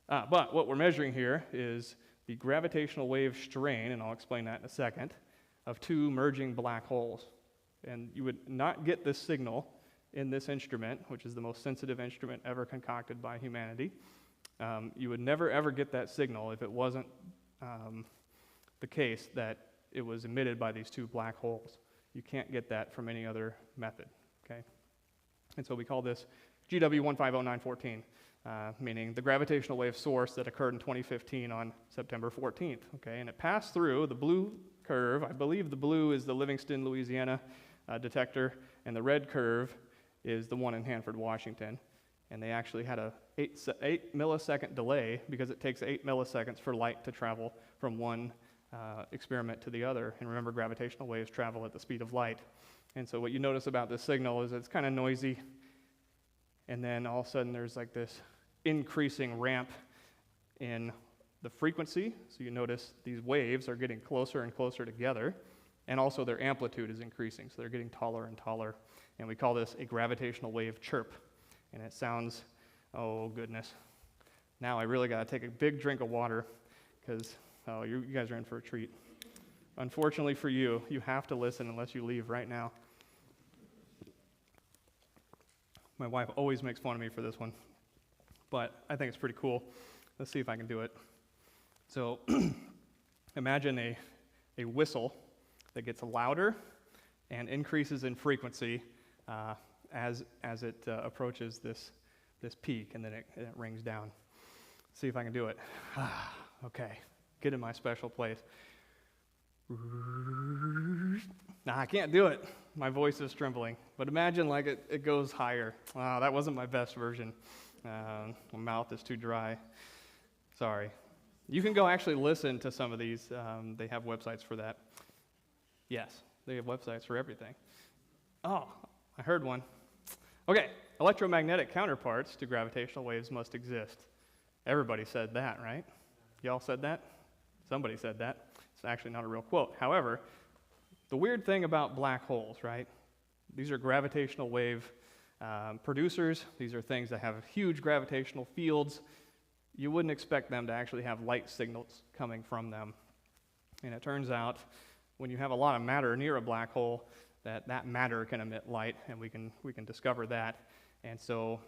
But what we're measuring here is the gravitational wave strain, and I'll explain that in a second, of two merging black holes. And you would not get this signal in this instrument, which is the most sensitive instrument ever concocted by humanity. You would never, ever get that signal if it wasn't the case that it was emitted by these two black holes. You can't get that from any other method, okay? And so we call this GW150914, meaning the gravitational wave source that occurred in 2015 on September 14th, okay? And it passed through the blue curve. I believe the blue is the Livingston, Louisiana detector, and the red curve is the one in Hanford, Washington. And they actually had a 8 millisecond delay because it takes 8 milliseconds for light to travel from one experiment to the other. And remember, gravitational waves travel at the speed of light. And so what you notice about this signal is it's kind of noisy, and then all of a sudden there's like this increasing ramp in the frequency. So you notice these waves are getting closer and closer together, and also their amplitude is increasing, so they're getting taller and taller. And we call this a gravitational wave chirp. And it sounds, oh goodness. Now I really got to take a big drink of water because, you guys are in for a treat. Unfortunately for you, you have to listen unless you leave right now. My wife always makes fun of me for this one, but I think it's pretty cool. Let's see if I can do it. So imagine a whistle that gets louder and increases in frequency as it approaches this peak, and then it rings down. See if I can do it. Okay, get in my special place. Nah, I can't do it. My voice is trembling. But imagine like it goes higher. Wow, that wasn't my best version. My mouth is too dry. Sorry. You can go actually listen to some of these. They have websites for that. Yes, they have websites for everything. Oh, I heard one. Okay, electromagnetic counterparts to gravitational waves must exist. Everybody said that, right? Y'all said that? Somebody said that. It's actually not a real quote. However, the weird thing about black holes, right? These are gravitational wave producers. These are things that have huge gravitational fields. You wouldn't expect them to actually have light signals coming from them. And it turns out when you have a lot of matter near a black hole, that matter can emit light, and we can discover that. And so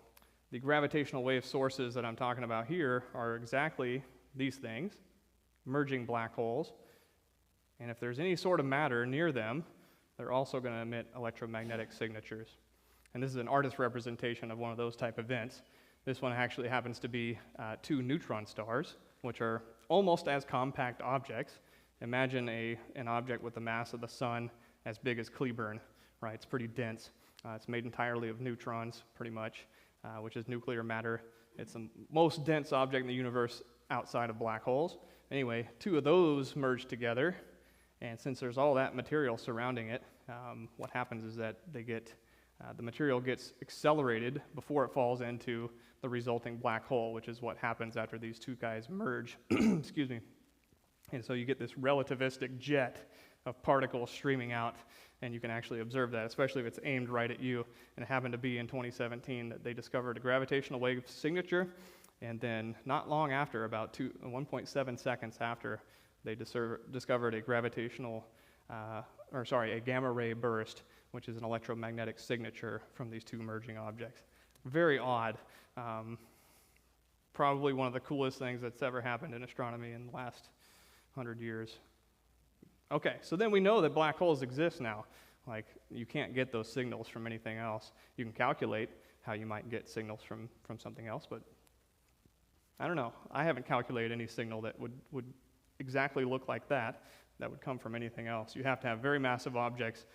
the gravitational wave sources that I'm talking about here are exactly these things, merging black holes. And if there's any sort of matter near them, they're also going to emit electromagnetic signatures. And this is an artist representation of one of those type events. This one actually happens to be 2 neutron stars, which are almost as compact objects. Imagine an object with the mass of the sun as big as Cleburne, right? It's pretty dense. It's made entirely of neutrons, pretty much, which is nuclear matter. It's the most dense object in the universe outside of black holes. Anyway, 2 of those merge together, and since there's all that material surrounding it, what happens is that the material gets accelerated before it falls into the resulting black hole, which is what happens after these 2 guys merge. Excuse me. And so you get this relativistic jet of particles streaming out, and you can actually observe that, especially if it's aimed right at you. And it happened to be in 2017 that they discovered a gravitational wave signature, and then not long after, about 1.7 seconds after, they discovered a a gamma ray burst, which is an electromagnetic signature from these 2 merging objects. Very odd. Probably one of the coolest things that's ever happened in astronomy in the last 100 years. Okay, so then we know that black holes exist now. Like, you can't get those signals from anything else. You can calculate how you might get signals from something else, but I don't know. I haven't calculated any signal that would exactly look like that would come from anything else. You have to have very massive objects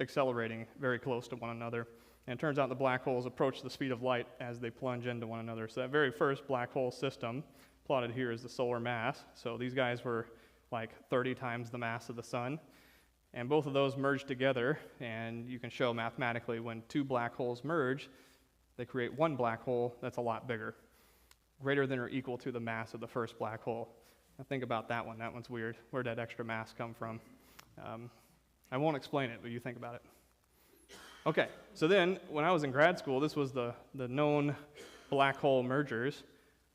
accelerating very close to one another. And it turns out the black holes approach the speed of light as they plunge into one another. So that very first black hole system, plotted here, is the solar mass. So these guys were like 30 times the mass of the sun. And both of those merge together, and you can show mathematically when 2 black holes merge, they create one black hole that's a lot bigger, greater than or equal to the mass of the first black hole. Now think about that one. That one's weird. Where'd that extra mass come from? I won't explain it, but you think about it. Okay, so then when I was in grad school, this was the known black hole mergers.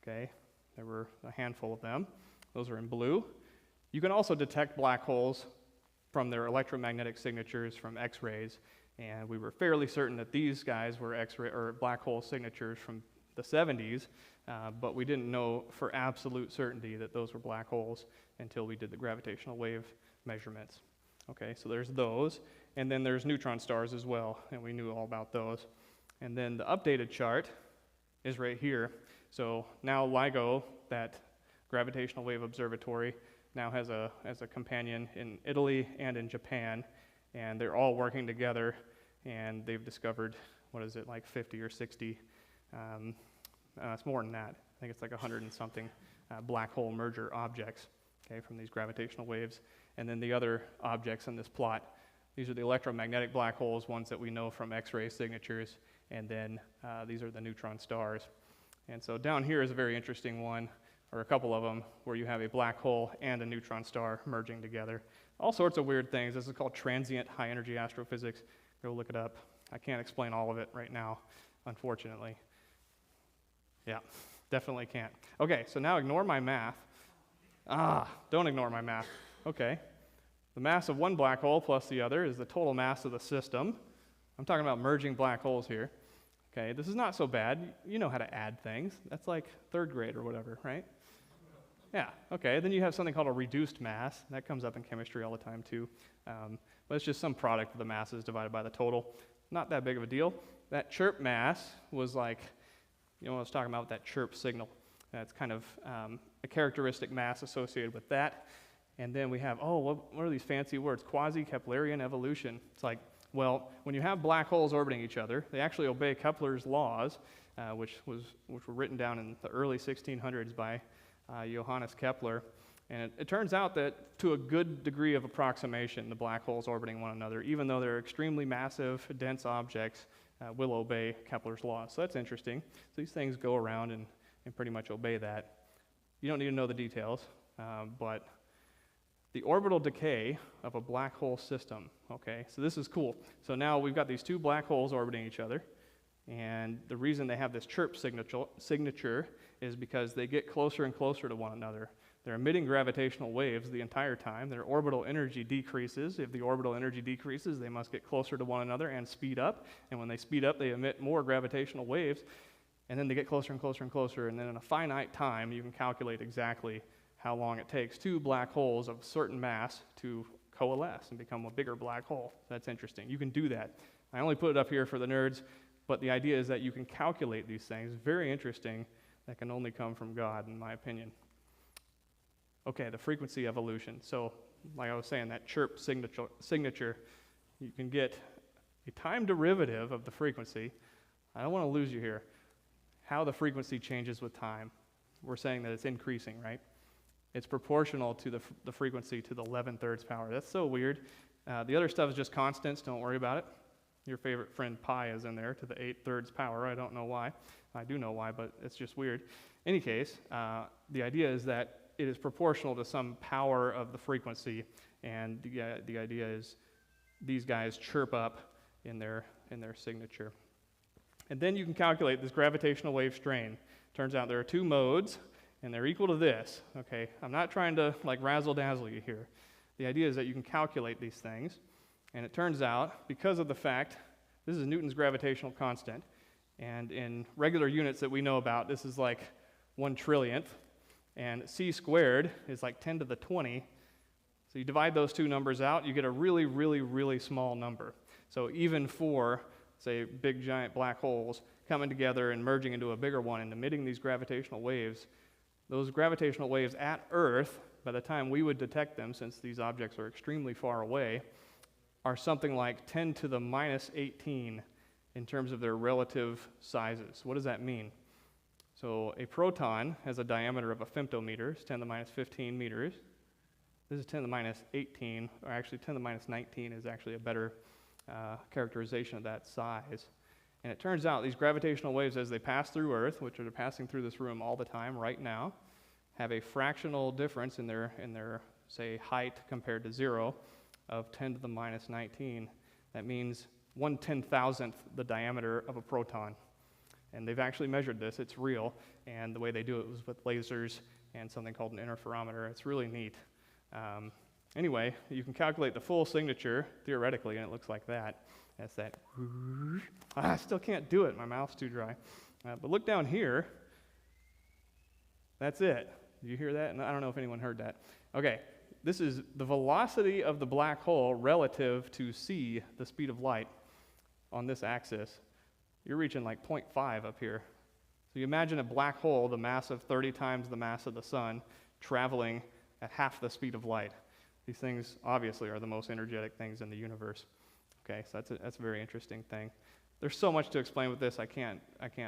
Okay, there were a handful of them. Those are in blue. You can also detect black holes from their electromagnetic signatures from X-rays, and we were fairly certain that these guys were X-ray or black hole signatures from the 70s, but we didn't know for absolute certainty that those were black holes until we did the gravitational wave measurements. Okay, so there's those, and then there's neutron stars as well, and we knew all about those. And then the updated chart is right here. So now LIGO, that gravitational wave observatory, now has a companion in Italy and in Japan, and they're all working together, and they've discovered, like 50 or 60, it's more than that. I think it's like 100 and something black hole merger objects, okay, from these gravitational waves. And then the other objects in this plot, these are the electromagnetic black holes, ones that we know from X-ray signatures, and then these are the neutron stars. And so down here is a very interesting one, or a couple of them, where you have a black hole and a neutron star merging together. All sorts of weird things. This is called transient high-energy astrophysics. Go look it up. I can't explain all of it right now, unfortunately. Yeah, definitely can't. Okay, so now ignore my math. Don't ignore my math. Okay. The mass of one black hole plus the other is the total mass of the system. I'm talking about merging black holes here. Okay, this is not so bad. You know how to add things. That's like third grade or whatever, right? Yeah, okay. Then you have something called a reduced mass. That comes up in chemistry all the time too. But it's just some product of the masses divided by the total. Not that big of a deal. That chirp mass was like, you know what I was talking about with that chirp signal. That's kind of a characteristic mass associated with that. And then we have, what are these fancy words? Quasi-Keplerian evolution. It's like, well, when you have black holes orbiting each other, they actually obey Kepler's laws, which were written down in the early 1600s by Johannes Kepler. And it turns out that to a good degree of approximation, the black holes orbiting one another, even though they're extremely massive, dense objects, will obey Kepler's laws. So that's interesting. So these things go around and pretty much obey that. You don't need to know the details, but the orbital decay of a black hole system, okay, so this is cool. So now we've got these two black holes orbiting each other, and the reason they have this chirp signature is because they get closer and closer to one another. They're emitting gravitational waves the entire time. Their orbital energy decreases. If the orbital energy decreases, they must get closer to one another and speed up, and when they speed up, they emit more gravitational waves, and then they get closer and closer and closer, and then in a finite time, you can calculate exactly how long it takes two black holes of a certain mass to coalesce and become a bigger black hole. That's interesting. You can do that. I only put it up here for the nerds, but the idea is that you can calculate these things. Very interesting. That can only come from God, in my opinion. Okay, the frequency evolution. So, like I was saying, that chirp signature, you can get a time derivative of the frequency. I don't want to lose you here. How the frequency changes with time. We're saying that it's increasing, right? It's proportional to the frequency to the 11/3 power. That's so weird. The other stuff is just constants. Don't worry about it. Your favorite friend pi is in there to the 8/3 power. I don't know why. I do know why, but it's just weird. In any case, the idea is that it is proportional to some power of the frequency, and the idea is these guys chirp up in their signature. And then you can calculate this gravitational wave strain. Turns out there are two modes, and they're equal to this. Okay, I'm not trying to like razzle-dazzle you here. The idea is that you can calculate these things, and it turns out, because of the fact, this is Newton's gravitational constant, and in regular units that we know about, this is like 1/trillionth, and c squared is like 10 to the 20. So you divide those two numbers out, you get a really, really, really small number. So even for, say, big giant black holes coming together and merging into a bigger one and emitting these gravitational waves, those gravitational waves at Earth, by the time we would detect them, since these objects are extremely far away, are something like 10 to the minus 18 in terms of their relative sizes. What does that mean? So a proton has a diameter of a femtometer, it's 10 to the minus 15 meters. This is 10 to the minus 18, or actually 10 to the minus 19 is actually a better characterization of that size. And it turns out these gravitational waves, as they pass through Earth, which are passing through this room all the time right now, have a fractional difference in their say, height compared to 0 of 10 to the minus 19. That means 1/10,000th the diameter of a proton. And they've actually measured this. It's real. And the way they do it was with lasers and something called an interferometer. It's really neat. Anyway, you can calculate the full signature, theoretically, and it looks like that. That's that. I still can't do it. My mouth's too dry. But look down here. That's it. Did you hear that? And I don't know if anyone heard that. Okay, this is the velocity of the black hole relative to c, the speed of light, on this axis. You're reaching like 0.5 up here. So you imagine a black hole, the mass of 30 times the mass of the sun, traveling at half the speed of light. These things obviously are the most energetic things in the universe. Okay, so that's a very interesting thing. There's so much to explain with this, I can't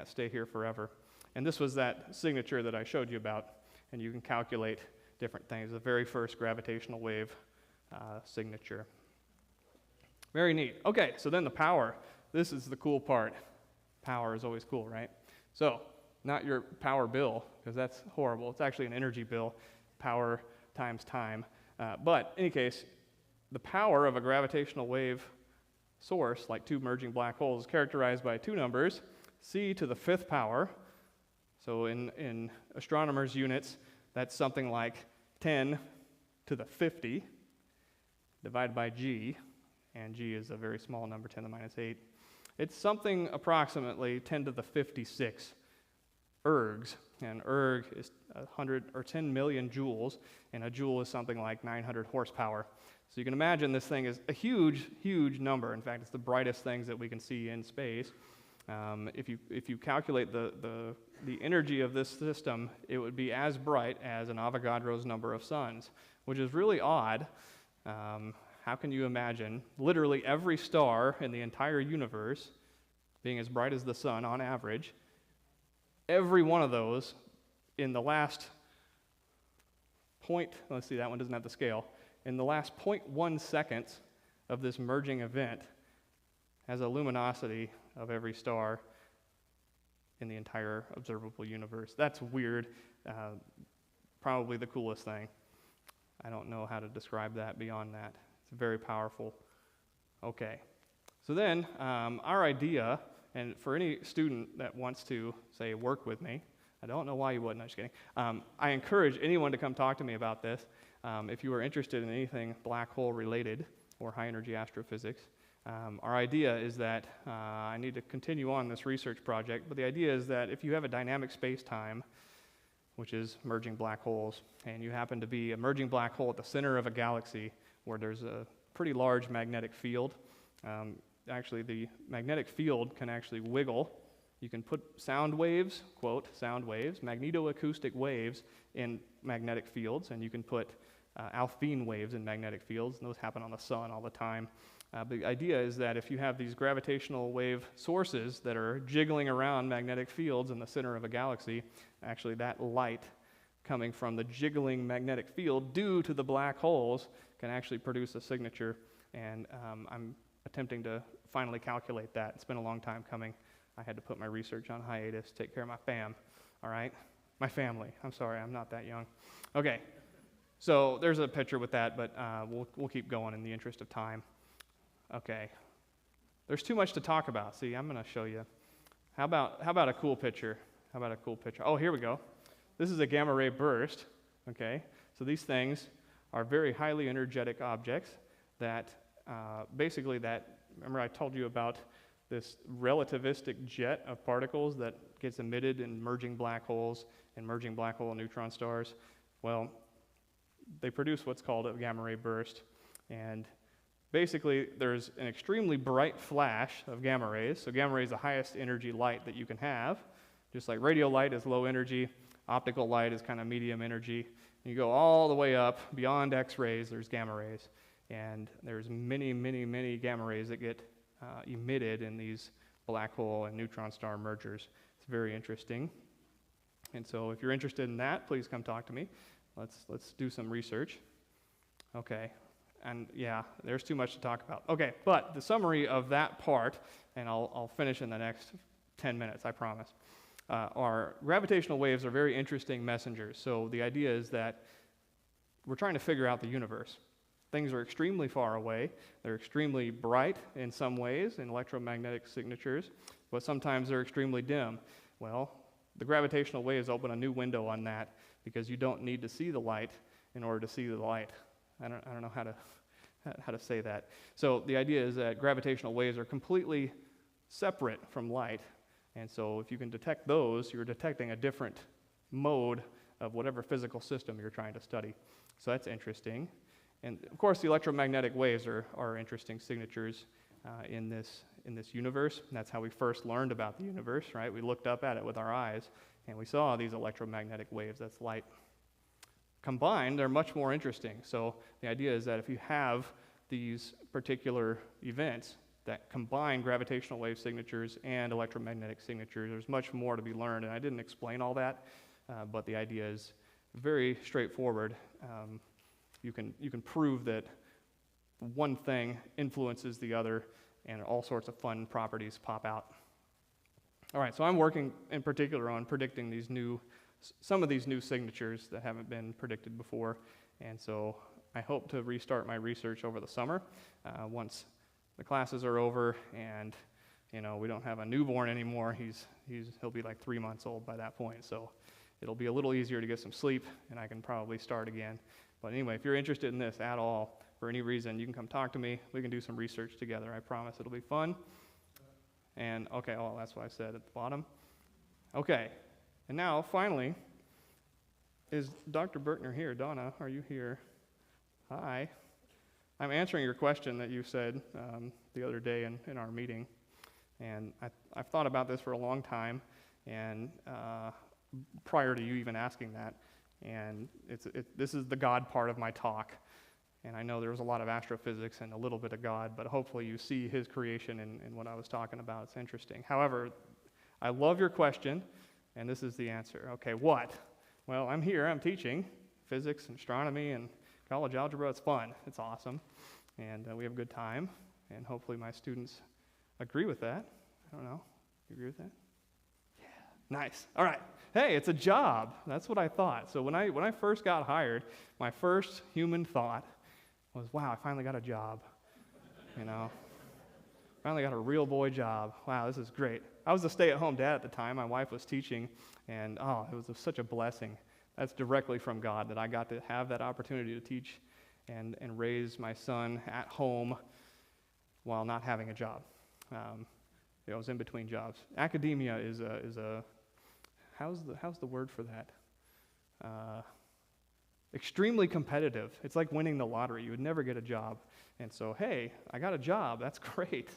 stay here forever. And this was that signature that I showed you about, and you can calculate different things. The very first gravitational wave signature. Very neat. Okay, so then the power. This is the cool part. Power is always cool, right? So, not your power bill, because that's horrible. It's actually an energy bill, power times time. But in any case, the power of a gravitational wave source, like two merging black holes, is characterized by two numbers, c to the 5th power. So in astronomers' units, that's something like 10 to the 50 divided by g, and g is a very small number, 10 to the minus 8. It's something approximately 10 to the 56 ergs, and erg is 100 or 10 million joules, and a joule is something like 900 horsepower. So you can imagine this thing is a huge, huge number. In fact, it's the brightest things that we can see in space. If you calculate the energy of this system, it would be as bright as an Avogadro's number of suns, which is really odd. How can you imagine literally every star in the entire universe being as bright as the sun on average? Every one of those in the last let's see, that one doesn't have the scale. In the last 0.1 seconds of this merging event has a luminosity of every star in the entire observable universe. That's weird. Probably the coolest thing. I don't know how to describe that beyond that. It's very powerful. Okay. So then, our idea, and for any student that wants to, say, work with me, I don't know why you wouldn't, I'm just kidding. I encourage anyone to come talk to me about this. If you are interested in anything black hole related or high energy astrophysics, our idea is that I need to continue on this research project, but the idea is that if you have a dynamic space-time, which is merging black holes, and you happen to be a merging black hole at the center of a galaxy where there's a pretty large magnetic field, actually the magnetic field can actually wiggle. You can put sound waves, quote, sound waves, magnetoacoustic waves in magnetic fields, and you can put Alfvén waves in magnetic fields, and those happen on the sun all the time. The idea is that if you have these gravitational wave sources that are jiggling around magnetic fields in the center of a galaxy, actually that light coming from the jiggling magnetic field due to the black holes can actually produce a signature, and I'm attempting to finally calculate that. It's been a long time coming. I had to put my research on hiatus, take care of my fam, all right? My family. I'm sorry, I'm not that young. Okay, so there's a picture with that, but we'll keep going in the interest of time. Okay, there's too much to talk about. See, I'm going to show you. How about a cool picture? How about a cool picture? Oh, here we go. This is a gamma ray burst. Okay, so these things are very highly energetic objects that basically remember I told you about this relativistic jet of particles that gets emitted in merging black holes and merging black hole neutron stars? Well, they produce what's called a gamma ray burst, and basically, there's an extremely bright flash of gamma rays. So gamma ray is the highest energy light that you can have. Just like radio light is low energy, optical light is kind of medium energy. You go all the way up beyond X-rays, there's gamma rays. And there's many, many, many gamma rays that get emitted in these black hole and neutron star mergers. It's very interesting. And so if you're interested in that, please come talk to me. Let's do some research. Okay. And yeah, there's too much to talk about. Okay, but the summary of that part, and I'll finish in the next 10 minutes, I promise, are gravitational waves are very interesting messengers. So the idea is that we're trying to figure out the universe. Things are extremely far away. They're extremely bright in some ways, in electromagnetic signatures, but sometimes they're extremely dim. Well, the gravitational waves open a new window on that because you don't need to see the light in order to see the light. I don't know how to say that. So the idea is that gravitational waves are completely separate from light, and so if you can detect those, you're detecting a different mode of whatever physical system you're trying to study. So that's interesting. And of course, the electromagnetic waves are interesting signatures in this universe. And that's how we first learned about the universe, right? We looked up at it with our eyes, and we saw these electromagnetic waves. That's light. Combined, they're much more interesting. So the idea is that if you have these particular events that combine gravitational wave signatures and electromagnetic signatures, there's much more to be learned. And I didn't explain all that, but the idea is very straightforward. You can prove that one thing influences the other, and all sorts of fun properties pop out. All right, so I'm working in particular on predicting some of these new signatures that haven't been predicted before, and so I hope to restart my research over the summer once the classes are over and we don't have a newborn anymore. He'll be like 3 months old by that point, so it'll be a little easier to get some sleep, and I can probably start again. But anyway, if you're interested in this at all for any reason, you can come talk to me. We can do some research together. I promise it'll be fun. And, okay, oh, that's what I said at the bottom. Okay, and now, finally, is Dr. Berkner here? Donna, are you here? Hi. I'm answering your question that you said the other day in our meeting. And I've thought about this for a long time, and prior to you even asking that. And this is the God part of my talk. And I know there was a lot of astrophysics and a little bit of God, but hopefully you see his creation in what I was talking about. It's interesting. However, I love your question, and this is the answer. Okay, what? Well, I'm here. I'm teaching physics and astronomy and college algebra. It's fun. It's awesome. And we have a good time. And hopefully my students agree with that. I don't know. You agree with that? Yeah. Nice. All right. Hey, it's a job. That's what I thought. So when I first got hired, my first human thought was, wow, I finally got a job. You know, finally got a real boy job. Wow, this is great. I was a stay-at-home dad at the time. My wife was teaching, and it was such a blessing. That's directly from God that I got to have that opportunity to teach and raise my son at home while not having a job. I was in between jobs. Academia is a how's the word for that? Extremely competitive. It's like winning the lottery. You would never get a job. And so, hey, I got a job. That's great.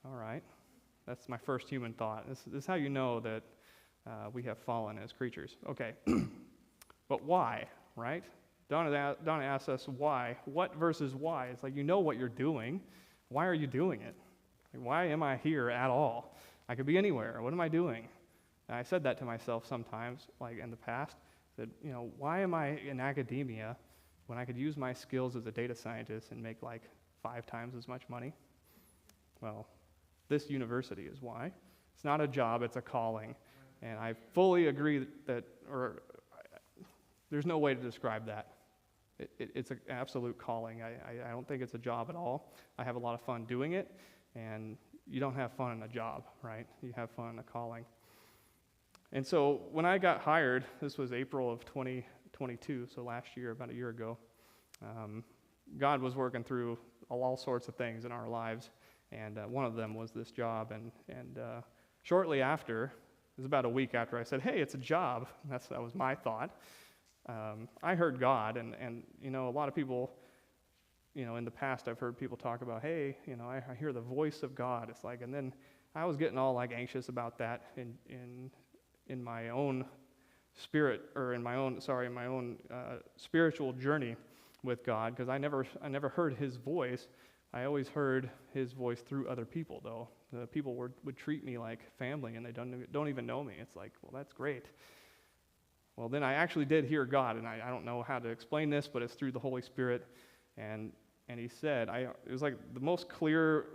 All right. That's my first human thought. This is how you know that we have fallen as creatures. Okay. But why, right? Donna asks us why. What versus why? It's like you know what you're doing. Why are you doing it? Like, why am I here at all? I could be anywhere. What am I doing? And I said that to myself sometimes, like in the past. That, why am I in academia when I could use my skills as a data scientist and make like 5 times as much money? Well, this university is why. It's not a job, it's a calling. And I fully agree that there's no way to describe that. It's an absolute calling. I don't think it's a job at all. I have a lot of fun doing it, and you don't have fun in a job, right? You have fun in a calling. And so when I got hired, this was April of 2022, so last year, about a year ago, God was working through all sorts of things in our lives, and one of them was this job. And shortly after, it was about a week after I said, hey, it's a job. That was my thought. I heard God, and a lot of people, in the past I've heard people talk about, hey, I hear the voice of God. It's like, and then I was getting all like anxious about that in my own spirit, or in my own spiritual journey with God, because I never heard His voice. I always heard His voice through other people, though. The people would treat me like family, and they don't even know me. It's like, well, that's great. Well, then I actually did hear God, and I don't know how to explain this, but it's through the Holy Spirit, and He said, it was like the most clear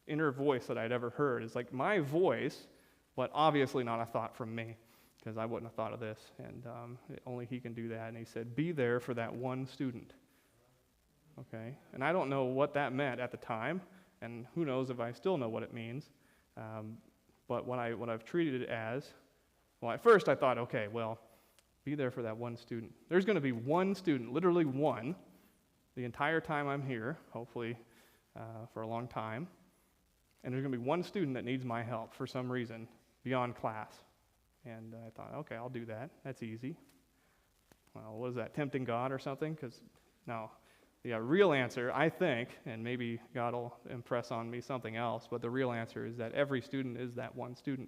inner voice that I'd ever heard. It's like my voice, but obviously not a thought from me, because I wouldn't have thought of this, and only He can do that. And He said, be there for that one student. Okay, and I don't know what that meant at the time, and who knows if I still know what it means, but what I've treated it as, well, at first I thought, okay, well, be there for that one student. There's going to be one student, literally one, the entire time I'm here, hopefully for a long time, and there's going to be one student that needs my help for some reason beyond class. And I thought, okay, I'll do that. That's easy. Well, what is that, tempting God or something? Because, no. The real answer, I think, and maybe God will impress on me something else, but the real answer is that every student is that one student.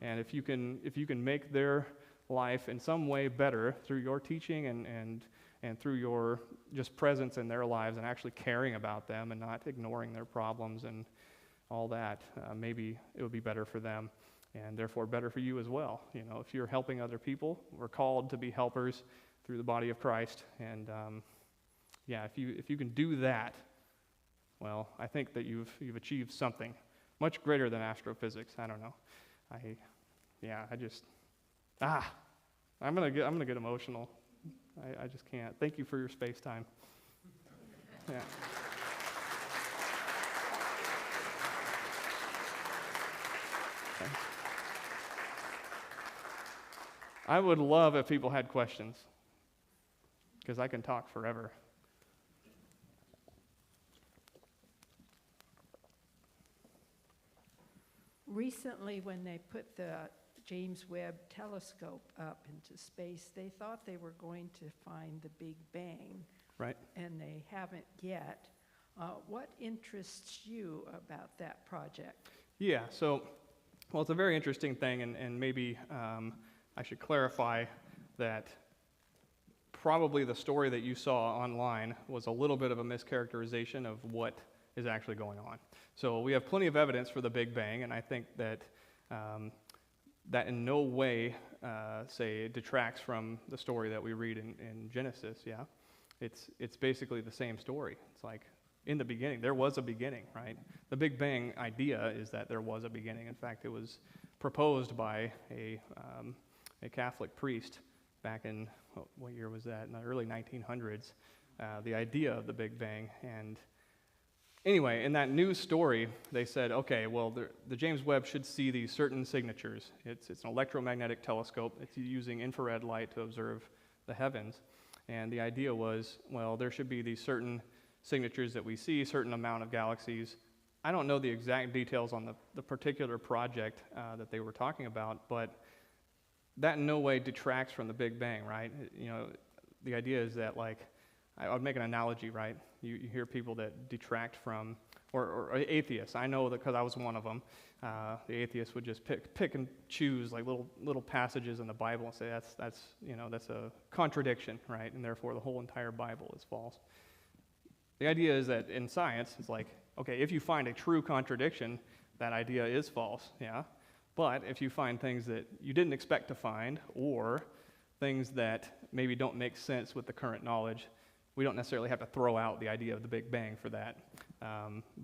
And if you can make their life in some way better through your teaching and through your just presence in their lives and actually caring about them and not ignoring their problems and all that, maybe it would be better for them and therefore better for you as well. If you're helping other people, we're called to be helpers through the body of Christ, and if you can do that, well, I think that you've achieved something much greater than astrophysics. I don't know. I'm gonna get emotional. I just can't. Thank you for your space time. Yeah. Okay. I would love if people had questions, because I can talk forever. Recently, when they put the James Webb telescope up into space, they thought they were going to find the Big Bang. Right. And they haven't yet. What interests you about that project? Yeah, so, well, it's a very interesting thing, and maybe I should clarify that probably the story that you saw online was a little bit of a mischaracterization of what is actually going on. So we have plenty of evidence for the Big Bang, and I think that that in no way, say, detracts from the story that we read in Genesis, yeah? It's basically the same story. It's like, in the beginning, there was a beginning, right? The Big Bang idea is that there was a beginning. In fact, it was proposed by a Catholic priest back in, what year was that? In the early 1900s, the idea of the Big Bang. And anyway, in that news story, they said, okay, well, the James Webb should see these certain signatures. It's an electromagnetic telescope. It's using infrared light to observe the heavens. And the idea was, well, there should be these certain signatures that we see, certain amount of galaxies. I don't know the exact details on the particular project that they were talking about, but that in no way detracts from the Big Bang, right? You know, the idea is that, like, I would make an analogy, right? You hear people that detract from, or atheists. I know that because I was one of them. The atheists would just pick and choose like little passages in the Bible and say that's a contradiction, right? And therefore the whole entire Bible is false. The idea is that in science, it's like, okay, if you find a true contradiction, that idea is false, yeah? But if you find things that you didn't expect to find, or things that maybe don't make sense with the current knowledge, we don't necessarily have to throw out the idea of the Big Bang for that.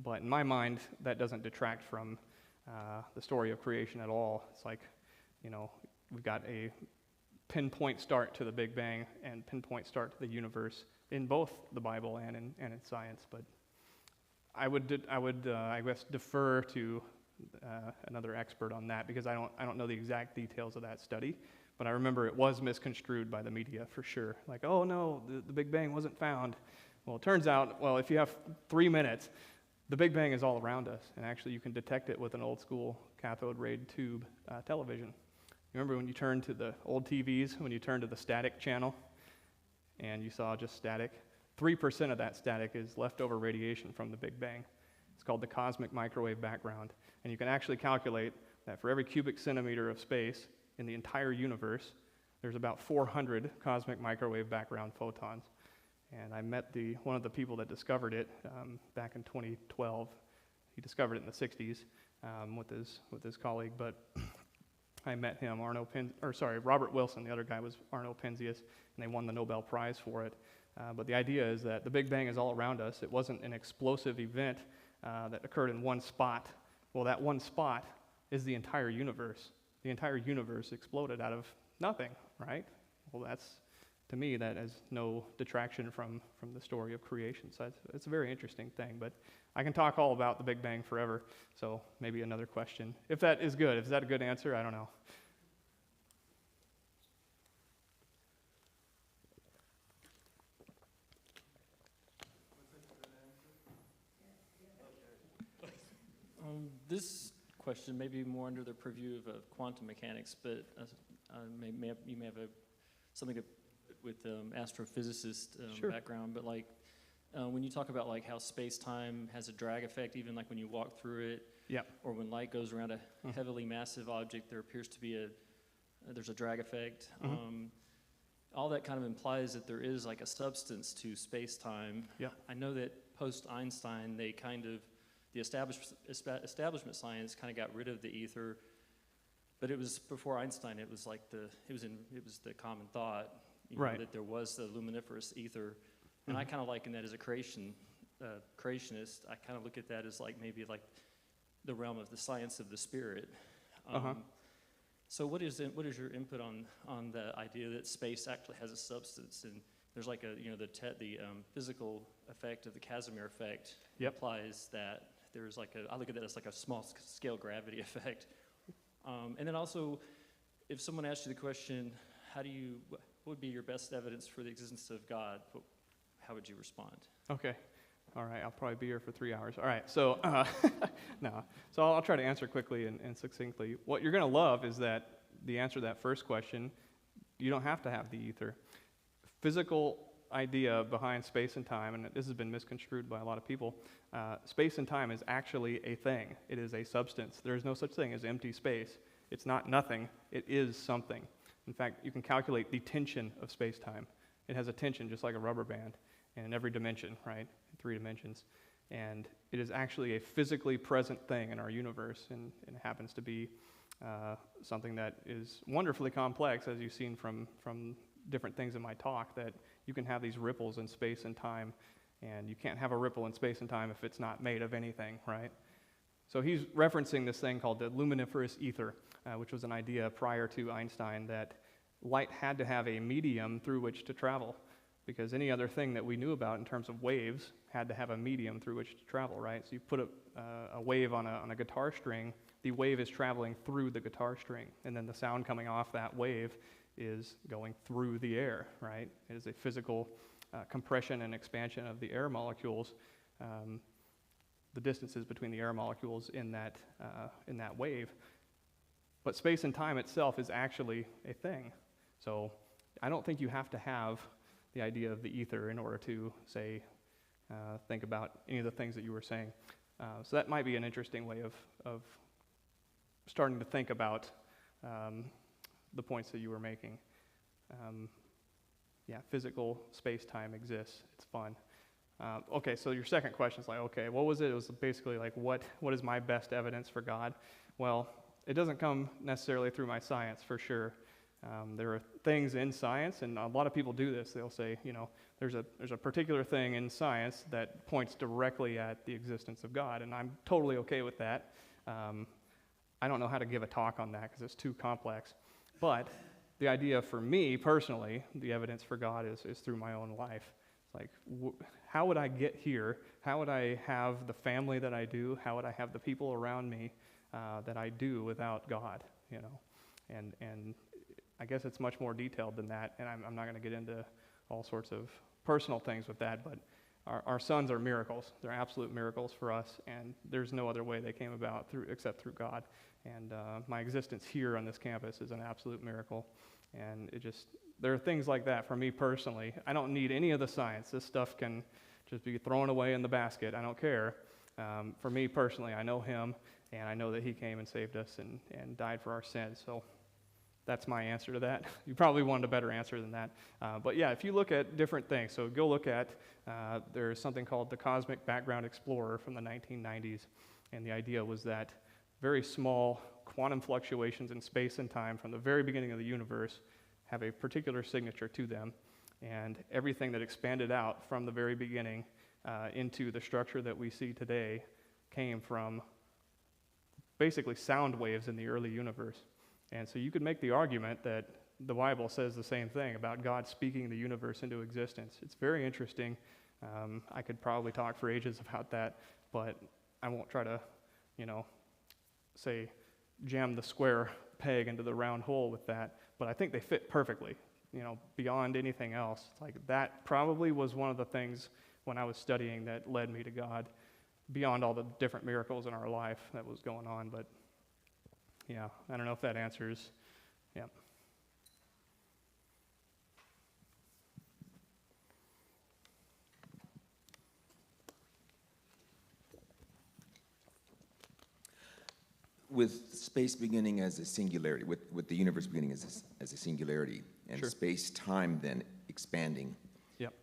But in my mind, that doesn't detract from the story of creation at all. It's like, you know, we've got a pinpoint start to the Big Bang and pinpoint start to the universe in both the Bible and in science. But I would I guess defer to another expert on that, because I don't know the exact details of that study. But I remember it was misconstrued by the media for sure. Like, oh no, the Big Bang wasn't found. Well, it turns out, well, if you have 3 minutes, the Big Bang is all around us, and actually you can detect it with an old school cathode ray tube television. You remember when you turned to the old TVs, when you turned to the static channel, and you saw just static? 3% of that static is leftover radiation from the Big Bang. It's called the cosmic microwave background, and you can actually calculate that for every cubic centimeter of space in the entire universe, there's about 400 cosmic microwave background photons. And I met one of the people that discovered it back in 2012. He discovered it in the 60s with his colleague, but I met him, Robert Wilson. The other guy was Arno Penzias, and they won the Nobel Prize for it. But the idea is that the Big Bang is all around us. It wasn't an explosive event that occurred in one spot. Well, that one spot is the entire universe. The entire universe exploded out of nothing, right? Well, to me, that is no detraction from the story of creation. So it's a very interesting thing. But I can talk all about the Big Bang forever, so maybe another question. If that is good, is that a good answer? I don't know. This question may be more under the purview of quantum mechanics, but you may have something with astrophysicist Sure. background. But like when you talk about like how space-time has a drag effect, even like when you walk through it, Yep. or when light goes around a heavily massive object, there appears to be there's a drag effect. All that kind of implies that there is like a substance to space-time. Yep. I know that post-Einstein, the establishment science kind of got rid of the ether, but it was before Einstein. It was like it was the common thought, Right. that there was the luminiferous ether, and I kind of liken that as a creationist. I kind of look at that as like maybe like the realm of the science of the spirit. So what is your input on the idea that space actually has a substance, and there's like the physical effect of the Casimir effect implies that there's like I look at that as like a small scale gravity effect. And then also, if someone asked you the question, what would be your best evidence for the existence of God, how would you respond? Okay. All right, I'll probably be here for 3 hours. All right, so no. So I'll try to answer quickly and succinctly. What you're going to love is that the answer to that first question, you don't have to have the ether. Physical idea behind space and time, and this has been misconstrued by a lot of people, space and time is actually a thing. It is a substance. There is no such thing as empty space. It's not nothing. It is something. In fact, you can calculate the tension of space-time. It has a tension just like a rubber band, and in every dimension, right? 3 dimensions. And it is actually a physically present thing in our universe, and it happens to be something that is wonderfully complex, as you've seen from different things in my talk, that you can have these ripples in space and time, and you can't have a ripple in space and time if it's not made of anything, right? So he's referencing this thing called the luminiferous ether, which was an idea prior to Einstein that light had to have a medium through which to travel, because any other thing that we knew about in terms of waves had to have a medium through which to travel, right? So you put a wave on a guitar string, the wave is traveling through the guitar string, and then the sound coming off that wave is going through the air, right? It is a physical compression and expansion of the air molecules, the distances between the air molecules in that wave. But space and time itself is actually a thing. So I don't think you have to have the idea of the ether in order to, say, think about any of the things that you were saying. So that might be an interesting way of starting to think about the points that you were making. Physical space-time exists. It's fun. Okay, so your second question is like, okay, what was it? It was basically like, what is my best evidence for God? Well, it doesn't come necessarily through my science, for sure. There are things in science, and a lot of people do this. They'll say, there's a particular thing in science that points directly at the existence of God, and I'm totally okay with that. I don't know how to give a talk on that because it's too complex. But the idea for me personally, the evidence for God is through my own life. It's like, how would I get here? How would I have the family that I do? How would I have the people around me that I do without God? And I guess it's much more detailed than that, and I'm not going to get into all sorts of personal things with that, but our sons are miracles. They're absolute miracles for us, and there's no other way they came about except through God. And my existence here on this campus is an absolute miracle. And there are things like that for me personally. I don't need any of the science. This stuff can just be thrown away in the basket. I don't care. For me personally, I know him, and I know that he came and saved us and died for our sins. So that's my answer to that. You probably wanted a better answer than that. But yeah, if you look at different things, so go look at, there's something called the Cosmic Background Explorer from the 1990s, and the idea was that very small quantum fluctuations in space and time from the very beginning of the universe have a particular signature to them, and everything that expanded out from the very beginning into the structure that we see today came from basically sound waves in the early universe. And so you could make the argument that the Bible says the same thing about God speaking the universe into existence. It's very interesting. I could probably talk for ages about that, but I won't try to, say, jam the square peg into the round hole with that. But I think they fit perfectly, beyond anything else. It's like that probably was one of the things when I was studying that led me to God, beyond all the different miracles in our life that was going on. But yeah, I don't know if that answers. Yeah. With space beginning as a singularity, with the universe beginning as a singularity, and Sure. space-time then expanding, Yep.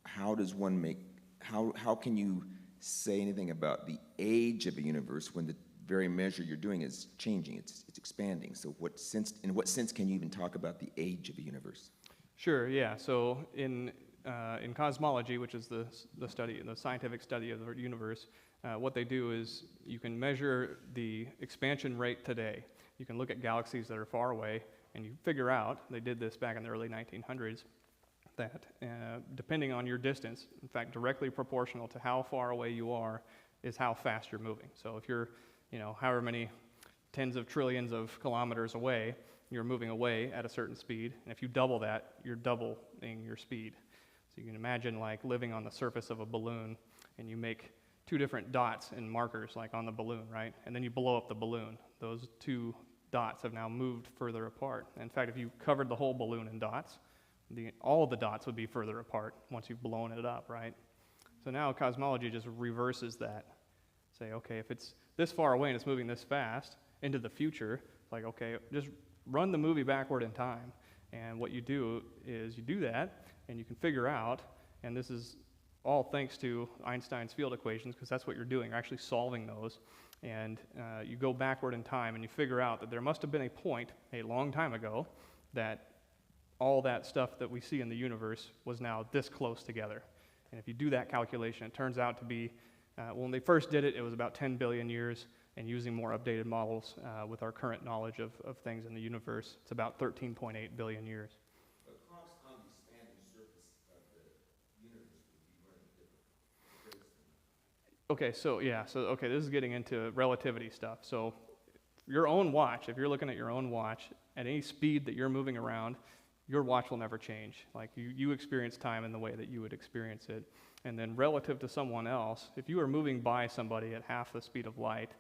how does one how can you say anything about the age of a universe when the very measure you're doing is changing, it's expanding? So in what sense can you even talk about the age of a universe? Sure, yeah. So in cosmology, which is the scientific study of the universe, what they do is you can measure the expansion rate today. You can look at galaxies that are far away, and you figure out, they did this back in the early 1900s, that depending on your distance, in fact, directly proportional to how far away you are is how fast you're moving. So if you're, however many tens of trillions of kilometers away, you're moving away at a certain speed, and if you double that, you're doubling your speed. So you can imagine like living on the surface of a balloon, and you make two different dots and markers like on the balloon, right? And then you blow up the balloon. Those two dots have now moved further apart. In fact, if you covered the whole balloon in dots, all of the dots would be further apart once you've blown it up, right? So now cosmology just reverses that. Say, okay, if it's this far away and it's moving this fast into the future, like, okay, just run the movie backward in time. And what you do is you do that, and you can figure out, and this is all thanks to Einstein's field equations, because that's what you're doing. You're actually solving those. And you go backward in time, and you figure out that there must have been a point a long time ago that all that stuff that we see in the universe was now this close together. And if you do that calculation, it turns out to be, when they first did it, it was about 10 billion years, and using more updated models with our current knowledge of things in the universe, it's about 13.8 billion years. But clocks on the expanding surface of the universe would be running different. Okay, this is getting into relativity stuff. So your own watch, if you're looking at your own watch, at any speed that you're moving around, your watch will never change. Like you experience time in the way that you would experience it. And then relative to someone else, if you are moving by somebody at half the speed of light,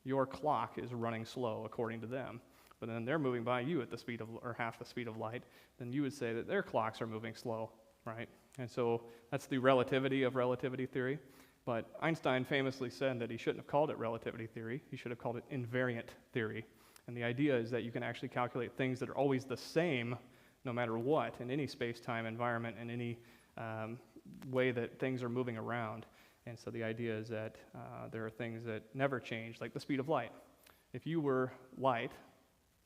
your clock is running slow according to them. But then they're moving by you at the speed of, or half the speed of light, then you would say that their clocks are moving slow, right? And so that's the relativity of relativity theory. But Einstein famously said that he shouldn't have called it relativity theory. He should have called it invariant theory. And the idea is that you can actually calculate things that are always the same no matter what in any space-time environment and any way that things are moving around. And so the idea is that there are things that never change, like the speed of light. If you were light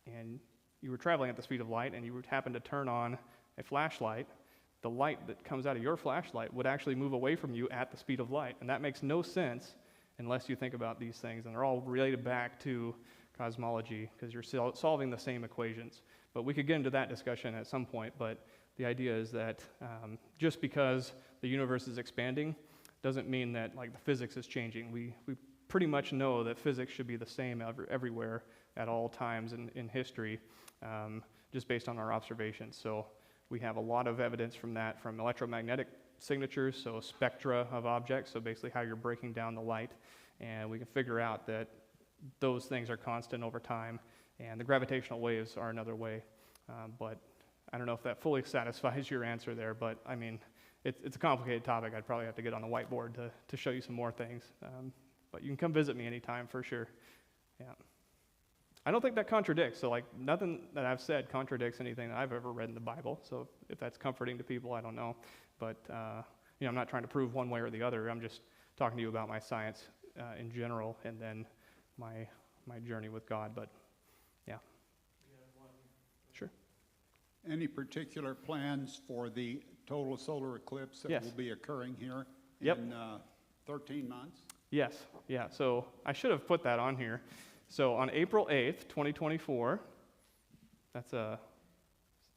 and you were traveling at the speed of light and you would happen to turn on a flashlight, the light that comes out of your flashlight would actually move away from you at the speed of light. And that makes no sense unless you think about these things. And they're all related back to cosmology because you're solving the same equations. But we could get into that discussion at some point. But the idea is that just because the universe is expanding doesn't mean that like the physics is changing. We pretty much know that physics should be the same everywhere at all times in history, just based on our observations. So we have a lot of evidence from that, from electromagnetic signatures, so spectra of objects, so basically how you're breaking down the light. And we can figure out that those things are constant over time, and the gravitational waves are another way. But I don't know if that fully satisfies your answer there, but I mean, it's a complicated topic. I'd probably have to get on the whiteboard to show you some more things. But you can come visit me anytime for sure. Yeah. I don't think that contradicts. So like nothing that I've said contradicts anything that I've ever read in the Bible. So if that's comforting to people, I don't know. But I'm not trying to prove one way or the other. I'm just talking to you about my science in general, and then my journey with God. But yeah. Sure. Any particular plans for the total solar eclipse that Yes. will be occurring here Yep. in 13 months? Yes, yeah. So I should have put that on here. So on April 8th, 2024, that's a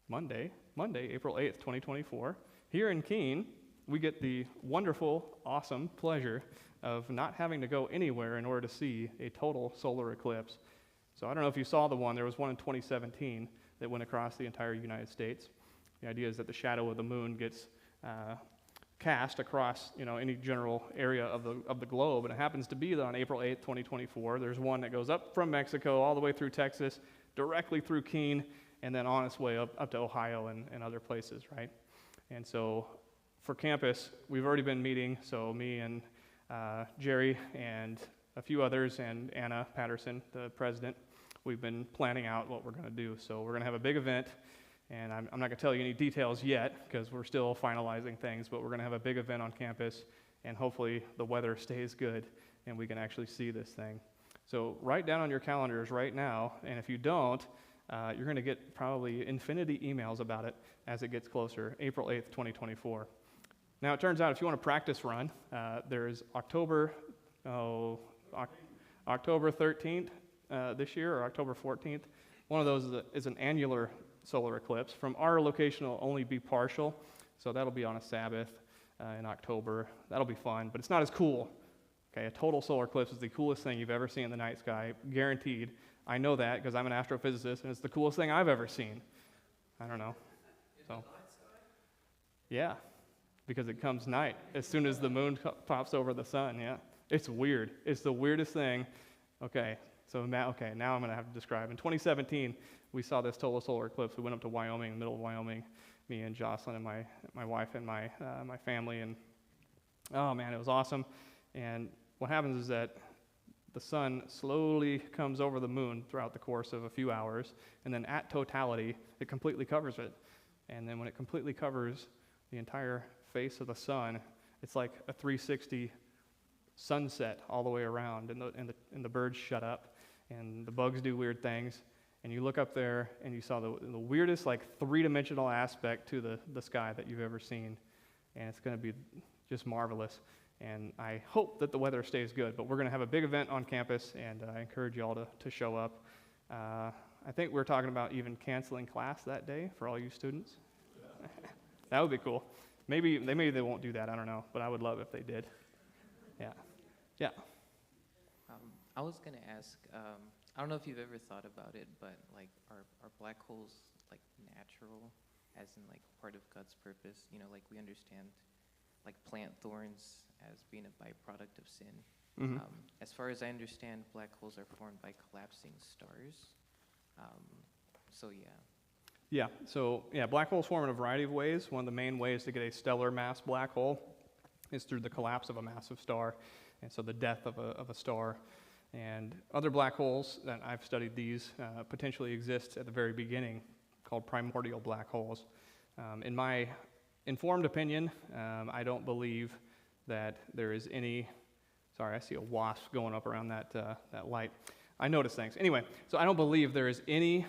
Monday, April 8th, 2024, here in Keene, we get the wonderful, awesome pleasure of not having to go anywhere in order to see a total solar eclipse. So I don't know if you saw the one. There was one in 2017 that went across the entire United States. The idea is that the shadow of the moon gets cast across any general area of the globe, and it happens to be that on April 8th, 2024, there's one that goes up from Mexico all the way through Texas, directly through Keene, and then on its way up to Ohio and other places, right? And so for campus, we've already been meeting, so me and Jerry and a few others and Anna Patterson, the president, we've been planning out what we're going to do. So we're going to have a big event. And I'm not going to tell you any details yet because we're still finalizing things, but we're going to have a big event on campus, and hopefully the weather stays good and we can actually see this thing. So write down on your calendars right now, and if you don't, you're going to get probably infinity emails about it as it gets closer, April 8th, 2024. Now it turns out if you want to practice run, there's October 13th this year or October 14th. One of those is an annular solar eclipse. From our location, it'll only be partial, so that'll be on a Sabbath in October. That'll be fun, but it's not as cool. Okay, a total solar eclipse is the coolest thing you've ever seen in the night sky, guaranteed. I know that because I'm an astrophysicist, and it's the coolest thing I've ever seen. I don't know. So, yeah, because it comes night as soon as the moon pops over the sun. Yeah, it's weird. It's the weirdest thing. Okay, now I'm going to have to describe. In 2017, we saw this total solar eclipse. We went up to Wyoming, the middle of Wyoming, me and Jocelyn and my wife and my family, and oh man, it was awesome. And what happens is that the sun slowly comes over the moon throughout the course of a few hours, and then at totality, it completely covers it. And then when it completely covers the entire face of the sun, it's like a 360 sunset all the way around, and the birds shut up, and the bugs do weird things. And you look up there, and you saw the weirdest, like, three-dimensional aspect to the sky that you've ever seen. And it's going to be just marvelous. And I hope that the weather stays good. But we're going to have a big event on campus, and I encourage you all to show up. I think we're talking about even canceling class that day for all you students. That would be cool. Maybe they won't do that. I don't know. But I would love if they did. Yeah. Yeah. I was going to ask, I don't know if you've ever thought about it, but like, are black holes like natural, as in like part of God's purpose? You know, like we understand like plant thorns as being a byproduct of sin. Mm-hmm. As far as I understand, black holes are formed by collapsing stars. So yeah. Yeah, so black holes form in a variety of ways. One of the main ways to get a stellar mass black hole is through the collapse of a massive star, and so the death of a star. And other black holes that I've studied, these potentially exist at the very beginning, called primordial black holes. In my informed opinion, I don't believe that there is any. Sorry, I see a wasp going up around that light. I notice things. Anyway, so I don't believe there is any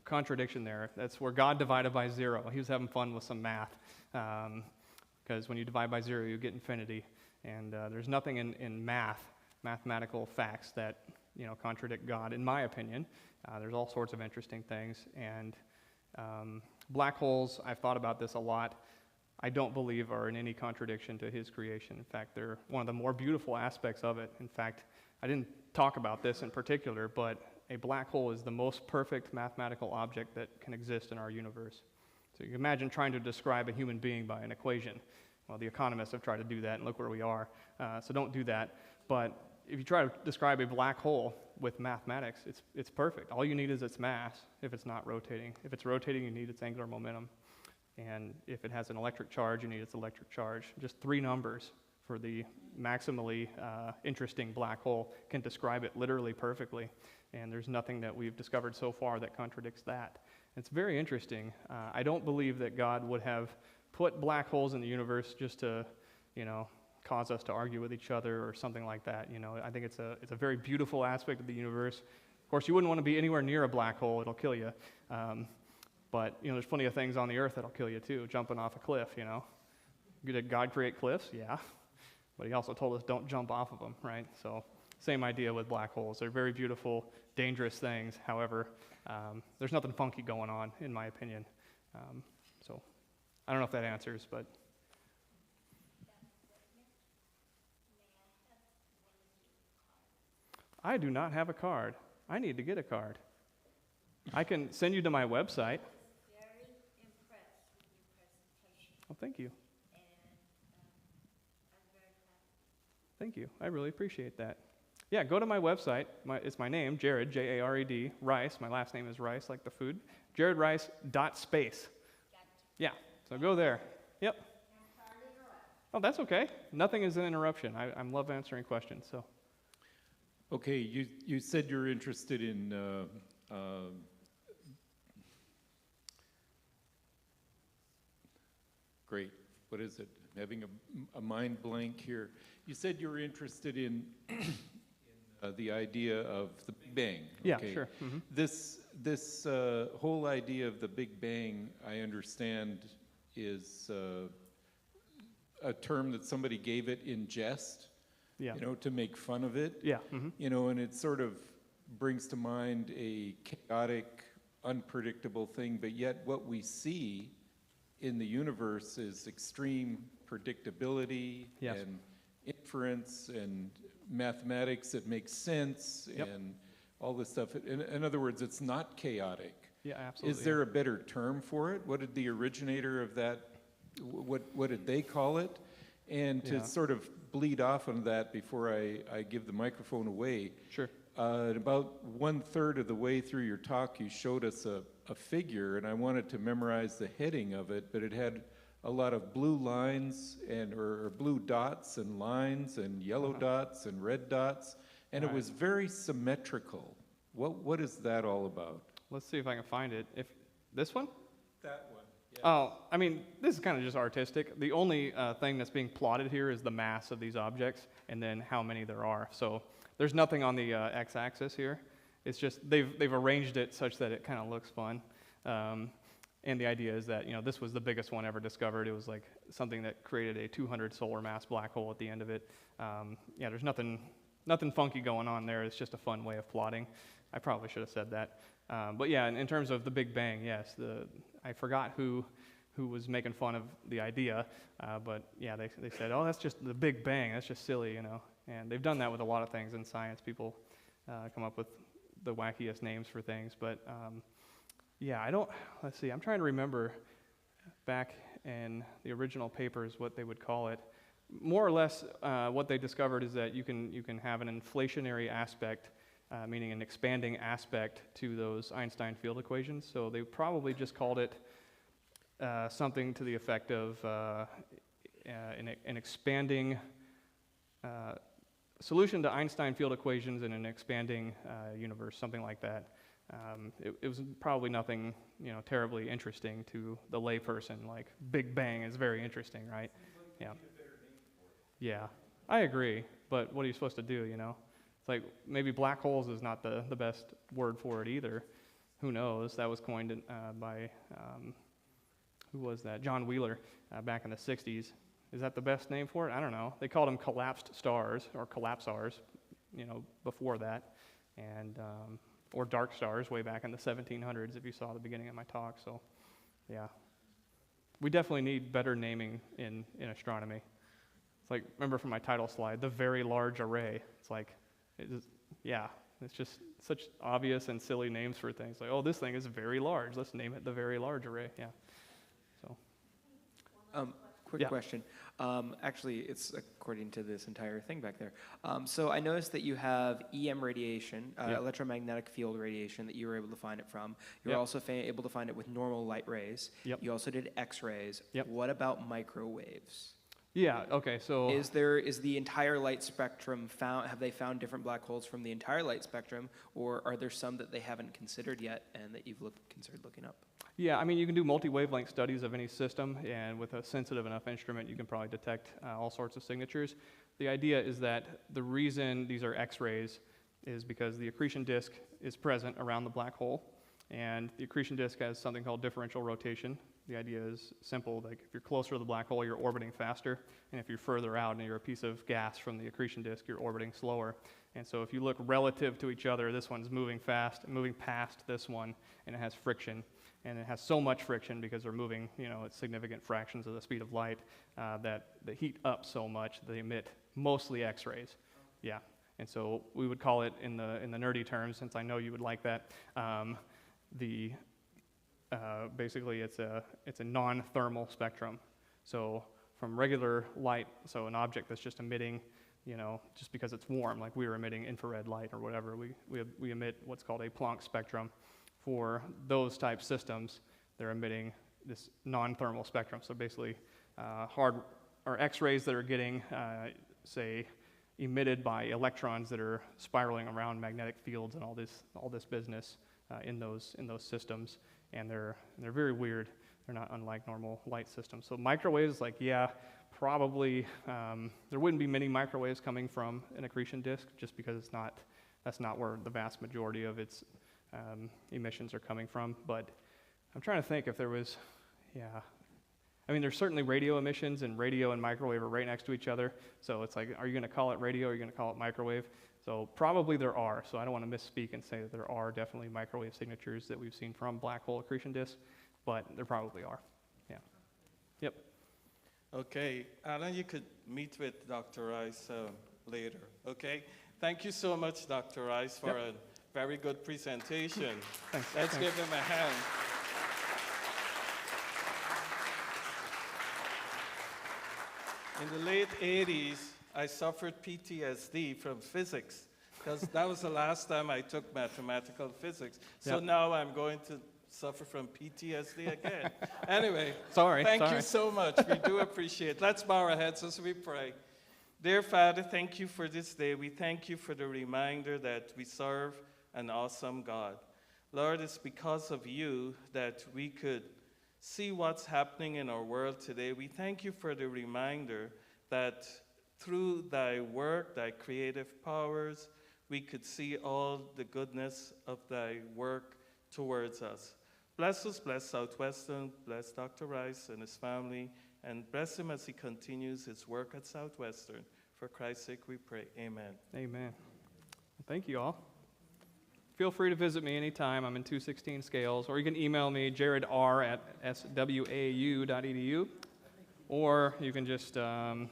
contradiction there. That's where God divided by zero. He was having fun with some math, because when you divide by zero, you get infinity. And there's nothing in mathematical facts that contradict God, in my opinion. There's all sorts of interesting things. And black holes, I've thought about this a lot, I don't believe are in any contradiction to his creation. In fact, they're one of the more beautiful aspects of it. In fact, I didn't talk about this in particular, but a black hole is the most perfect mathematical object that can exist in our universe. So you can imagine trying to describe a human being by an equation. Well, the economists have tried to do that, and look where we are. So don't do that. But if you try to describe a black hole with mathematics, it's perfect. All you need is its mass if it's not rotating. If it's rotating, you need its angular momentum. And if it has an electric charge, you need its electric charge. Just 3 numbers for the maximally interesting black hole can describe it literally perfectly. And there's nothing that we've discovered so far that contradicts that. It's very interesting. I don't believe that God would have put black holes in the universe just to, cause us to argue with each other or something like that. I think it's a very beautiful aspect of the universe. Of course, you wouldn't want to be anywhere near a black hole. It'll kill you. But there's plenty of things on the earth that'll kill you too, jumping off a cliff, Did God create cliffs? Yeah. But he also told us don't jump off of them, right? So same idea with black holes. They're very beautiful, dangerous things. However, there's nothing funky going on, in my opinion. So I don't know if that answers, but. I do not have a card. I need to get a card. I can send you to my website. Very impressed with your presentation, Well, thank you. and I'm very happy. Thank you. I really appreciate that. Yeah, go to my website. It's my name, Jared, J-A-R-E-D, Rice. My last name is Rice, like the food. JaredRice.space. Yeah, so go there. Yep. Oh, that's okay. Nothing is an interruption. I love answering questions, so. Okay, you said you're interested in great. What is it? I'm having a mind blank here. You said you were interested in the idea of the Big Bang. Yeah, okay. sure. Mm-hmm. This whole idea of the Big Bang, I understand, is a term that somebody gave it in jest. Yeah. To make fun of it. Yeah. Mm-hmm. And it sort of brings to mind a chaotic, unpredictable thing, but yet what we see in the universe is extreme predictability Yes. and inference and mathematics that makes sense. Yep. And all this stuff. In other words, it's not chaotic. Yeah, absolutely. Is there a better term for it? What did the originator of that what did they call it? And to Yeah. sort of bleed off on that before I give the microphone away. Sure. About 1/3 of the way through your talk, you showed us a figure, and I wanted to memorize the heading of it, but it had a lot of blue lines or blue dots and lines and yellow dots and red dots, and it was very symmetrical. What is that all about? Let's see if I can find it. If this one? That one. Yeah. Oh, I mean, this is kind of just artistic. The only thing that's being plotted here is the mass of these objects and then how many there are. So there's nothing on the x-axis here. It's just they've arranged it such that it kind of looks fun. And the idea is that, this was the biggest one ever discovered. It was like something that created a 200 solar mass black hole at the end of it. There's nothing funky going on there. It's just a fun way of plotting. I probably should have said that. But yeah, in terms of the Big Bang, yes, I forgot who was making fun of the idea, but yeah, they said, oh, that's just the Big Bang, that's just silly, and they've done that with a lot of things in science. People come up with the wackiest names for things, but let's see, I'm trying to remember back in the original papers what they would call it. More or less, what they discovered is that you can have an inflationary aspect, meaning an expanding aspect to those Einstein field equations. So they probably just called it something to the effect of an expanding solution to Einstein field equations in an expanding universe, something like that. It was probably nothing, terribly interesting to the layperson. Like Big Bang is very interesting, right? Yeah. Yeah, I agree. But what are you supposed to do? It's like maybe black holes is not the best word for it either. Who knows? That was coined by who was that? John Wheeler back in the 60s. Is that the best name for it? I don't know. They called them collapsed stars or collapsars, before that, and or dark stars way back in the 1700s. If you saw the beginning of my talk, so yeah, we definitely need better naming in astronomy. It's like, remember from my title slide, the Very Large Array. It's like, it's just such obvious and silly names for things. Like, oh, this thing is very large. Let's name it the Very Large Array. Yeah. So. Quick question. Actually, it's according to this entire thing back there. So I noticed that you have EM radiation, electromagnetic field radiation, that you were able to find it from. You were also able to find it with normal light rays. Yep. You also did X-rays. Yep. What about microwaves? Yeah, okay, so... Is the entire light spectrum found, have they found different black holes from the entire light spectrum, or are there some that they haven't considered yet and that you've considered looking up? Yeah, I mean, you can do multi-wavelength studies of any system, and with a sensitive enough instrument, you can probably detect all sorts of signatures. The idea is that the reason these are X-rays is because the accretion disk is present around the black hole, and the accretion disk has something called differential rotation. The idea is simple, like if you're closer to the black hole, you're orbiting faster, and if you're further out and you're a piece of gas from the accretion disk, you're orbiting slower. And so if you look relative to each other, this one's moving fast, moving past this one, and it has friction. And it has so much friction because they're moving, at significant fractions of the speed of light, that they heat up so much they emit mostly X-rays. Yeah, and so we would call it in the nerdy terms, since I know you would like that. Basically, it's a non-thermal spectrum. So from regular light, so an object that's just emitting, just because it's warm, like we were emitting infrared light or whatever, we emit what's called a Planck spectrum. For those type systems, they're emitting this non-thermal spectrum. So basically, X-rays that are getting, say, emitted by electrons that are spiraling around magnetic fields and all this business in those systems, and they're very weird. They're not unlike normal light systems. So microwaves, probably there wouldn't be many microwaves coming from an accretion disk, just because that's not where the vast majority of its emissions are coming from. But I'm trying to think if there was, I mean, there's certainly radio emissions, and radio and microwave are right next to each other. So it's like, are you going to call it radio, or are you going to call it microwave? So probably there are. So I don't want to misspeak and say that there are definitely microwave signatures that we've seen from black hole accretion disks, but there probably are. Yeah. Yep. Okay, Alan, you could meet with Dr. Rice later, okay? Thank you so much, Dr. Rice, for a very good presentation. Thanks. Let's give him a hand. in the late 80s, I suffered PTSD from physics, because that was the last time I took mathematical physics. So Yep. now I'm going to suffer from PTSD again. Anyway, Sorry. thank you so much. We do appreciate it. Let's bow our heads as we pray. Dear Father, thank you for this day. We thank you for the reminder that we serve an awesome God. Lord, it's because of you that we could see what's happening in our world today. We thank you for the reminder that through thy work, thy creative powers, we could see all the goodness of thy work towards us. Bless us, bless Southwestern, bless Dr. Rice and his family, and bless him as he continues his work at Southwestern. For Christ's sake we pray, amen. Amen. Thank you all. Feel free to visit me anytime. I'm in 216 Scales, or you can email me, jaredr@swau.edu, or you can just find